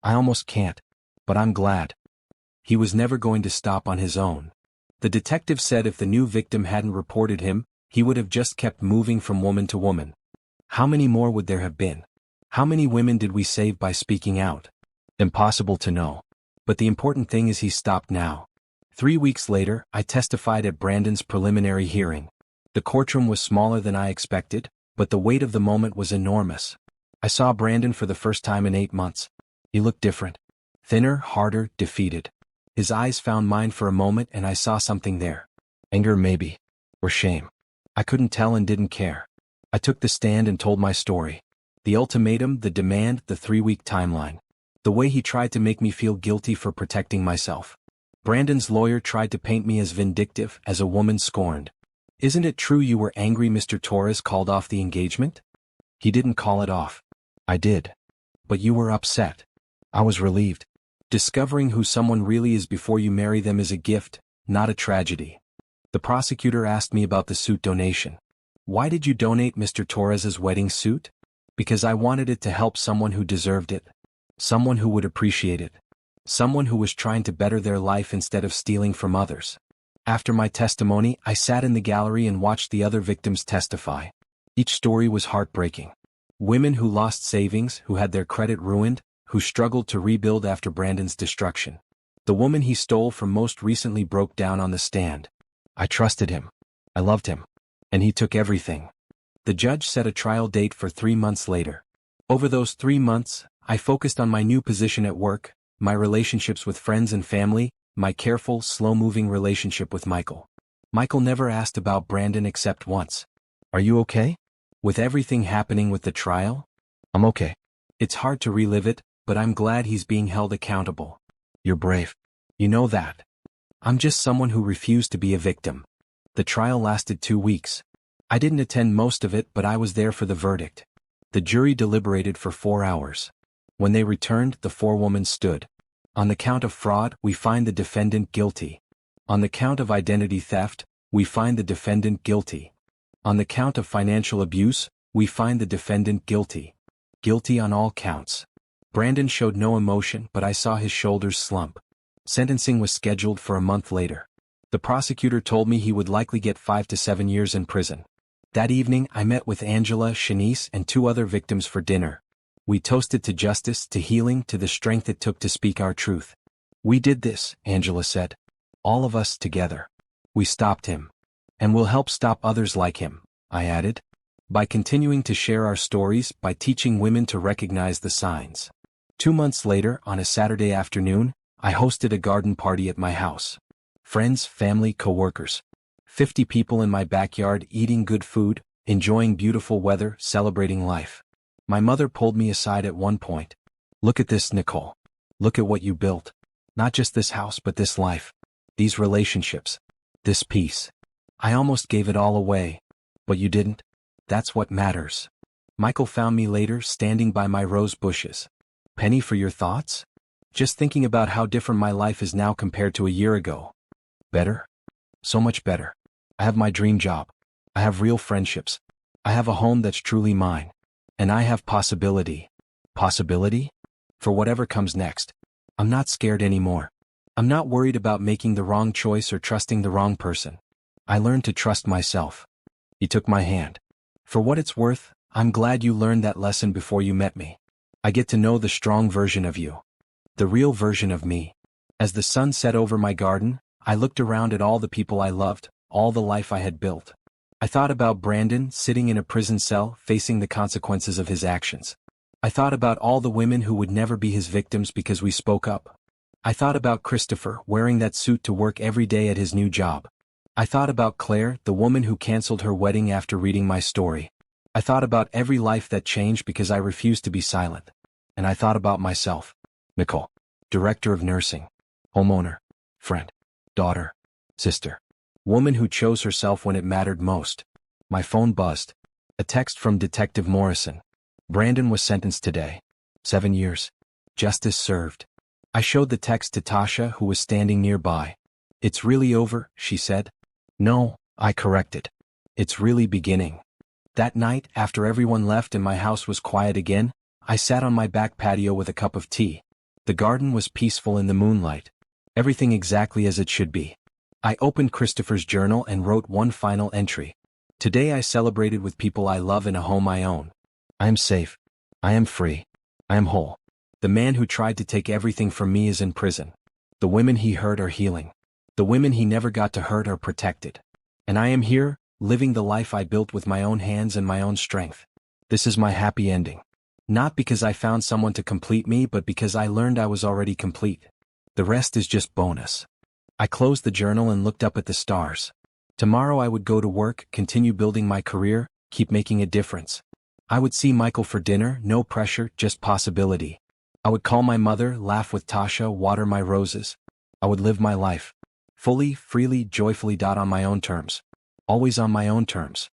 I almost can't. But I'm glad. He was never going to stop on his own. The detective said if the new victim hadn't reported him, he would have just kept moving from woman to woman. How many more would there have been? How many women did we save by speaking out? Impossible to know. But the important thing is he stopped now. 3 weeks later, I testified at Brandon's preliminary hearing. The courtroom was smaller than I expected, but the weight of the moment was enormous. I saw Brandon for the first time in 8 months. He looked different. Thinner, harder, defeated. His eyes found mine for a moment and I saw something there. Anger maybe. Or shame. I couldn't tell and didn't care. I took the stand and told my story. The ultimatum, the demand, the 3-week timeline. The way he tried to make me feel guilty for protecting myself. Brandon's lawyer tried to paint me as vindictive, as a woman scorned. Isn't it true you were angry Mr. Torres called off the engagement? He didn't call it off. I did. But you were upset. I was relieved. Discovering who someone really is before you marry them is a gift, not a tragedy. The prosecutor asked me about the suit donation. Why did you donate Mr. Torres's wedding suit? Because I wanted it to help someone who deserved it. Someone who would appreciate it. Someone who was trying to better their life instead of stealing from others. After my testimony, I sat in the gallery and watched the other victims testify. Each story was heartbreaking. Women who lost savings, who had their credit ruined, who struggled to rebuild after Brandon's destruction. The woman he stole from most recently broke down on the stand. I trusted him. I loved him. And he took everything. The judge set a trial date for 3 months later. Over those 3 months, I focused on my new position at work, my relationships with friends and family, my careful, slow-moving relationship with Michael. Michael never asked about Brandon except once. Are you okay? With everything happening with the trial? I'm okay. It's hard to relive it, but I'm glad he's being held accountable. You're brave. You know that. I'm just someone who refused to be a victim. The trial lasted 2 weeks. I didn't attend most of it, but I was there for the verdict. The jury deliberated for 4 hours. When they returned, the 4 women stood. On the count of fraud, we find the defendant guilty. On the count of identity theft, we find the defendant guilty. On the count of financial abuse, we find the defendant guilty. Guilty on all counts. Brandon showed no emotion, but I saw his shoulders slump. Sentencing was scheduled for a month later. The prosecutor told me he would likely get 5 to 7 years in prison. That evening, I met with Angela, Shanice, and 2 other victims for dinner. We toasted to justice, to healing, to the strength it took to speak our truth. We did this, Angela said. All of us together. We stopped him. And we'll help stop others like him, I added. By continuing to share our stories, by teaching women to recognize the signs. 2 months later, on a Saturday afternoon, I hosted a garden party at my house. Friends, family, co-workers. 50 people in my backyard eating good food, enjoying beautiful weather, celebrating life. My mother pulled me aside at one point. Look at this, Nicole. Look at what you built. Not just this house, but this life. These relationships. This peace. I almost gave it all away. But you didn't. That's what matters. Michael found me later, standing by my rose bushes. Penny, for your thoughts? Just thinking about how different my life is now compared to a year ago. Better? So much better. I have my dream job. I have real friendships. I have a home that's truly mine. And I have possibility. Possibility? For whatever comes next. I'm not scared anymore. I'm not worried about making the wrong choice or trusting the wrong person. I learned to trust myself. He took my hand. For what it's worth, I'm glad you learned that lesson before you met me. I get to know the strong version of you. The real version of me. As the sun set over my garden, I looked around at all the people I loved, all the life I had built. I thought about Brandon sitting in a prison cell facing the consequences of his actions. I thought about all the women who would never be his victims because we spoke up. I thought about Christopher wearing that suit to work every day at his new job. I thought about Claire, the woman who canceled her wedding after reading my story. I thought about every life that changed because I refused to be silent. And I thought about myself. Nicole. Director of nursing. Homeowner. Friend. Daughter. Sister. Woman who chose herself when it mattered most. My phone buzzed. A text from Detective Morrison. Brandon was sentenced today. 7 years. Justice served. I showed the text to Tasha, who was standing nearby. It's really over, she said. No, I corrected. It's really beginning. That night, after everyone left and my house was quiet again, I sat on my back patio with a cup of tea. The garden was peaceful in the moonlight. Everything exactly as it should be. I opened Christopher's journal and wrote one final entry. Today I celebrated with people I love in a home I own. I am safe. I am free. I am whole. The man who tried to take everything from me is in prison. The women he hurt are healing. The women he never got to hurt are protected. And I am here, living the life I built with my own hands and my own strength. This is my happy ending. Not because I found someone to complete me, but because I learned I was already complete. The rest is just bonus. I closed the journal and looked up at the stars. Tomorrow I would go to work, continue building my career, keep making a difference. I would see Michael for dinner, no pressure, just possibility. I would call my mother, laugh with Tasha, water my roses. I would live my life. Fully, freely, joyfully. On my own terms. Always on my own terms.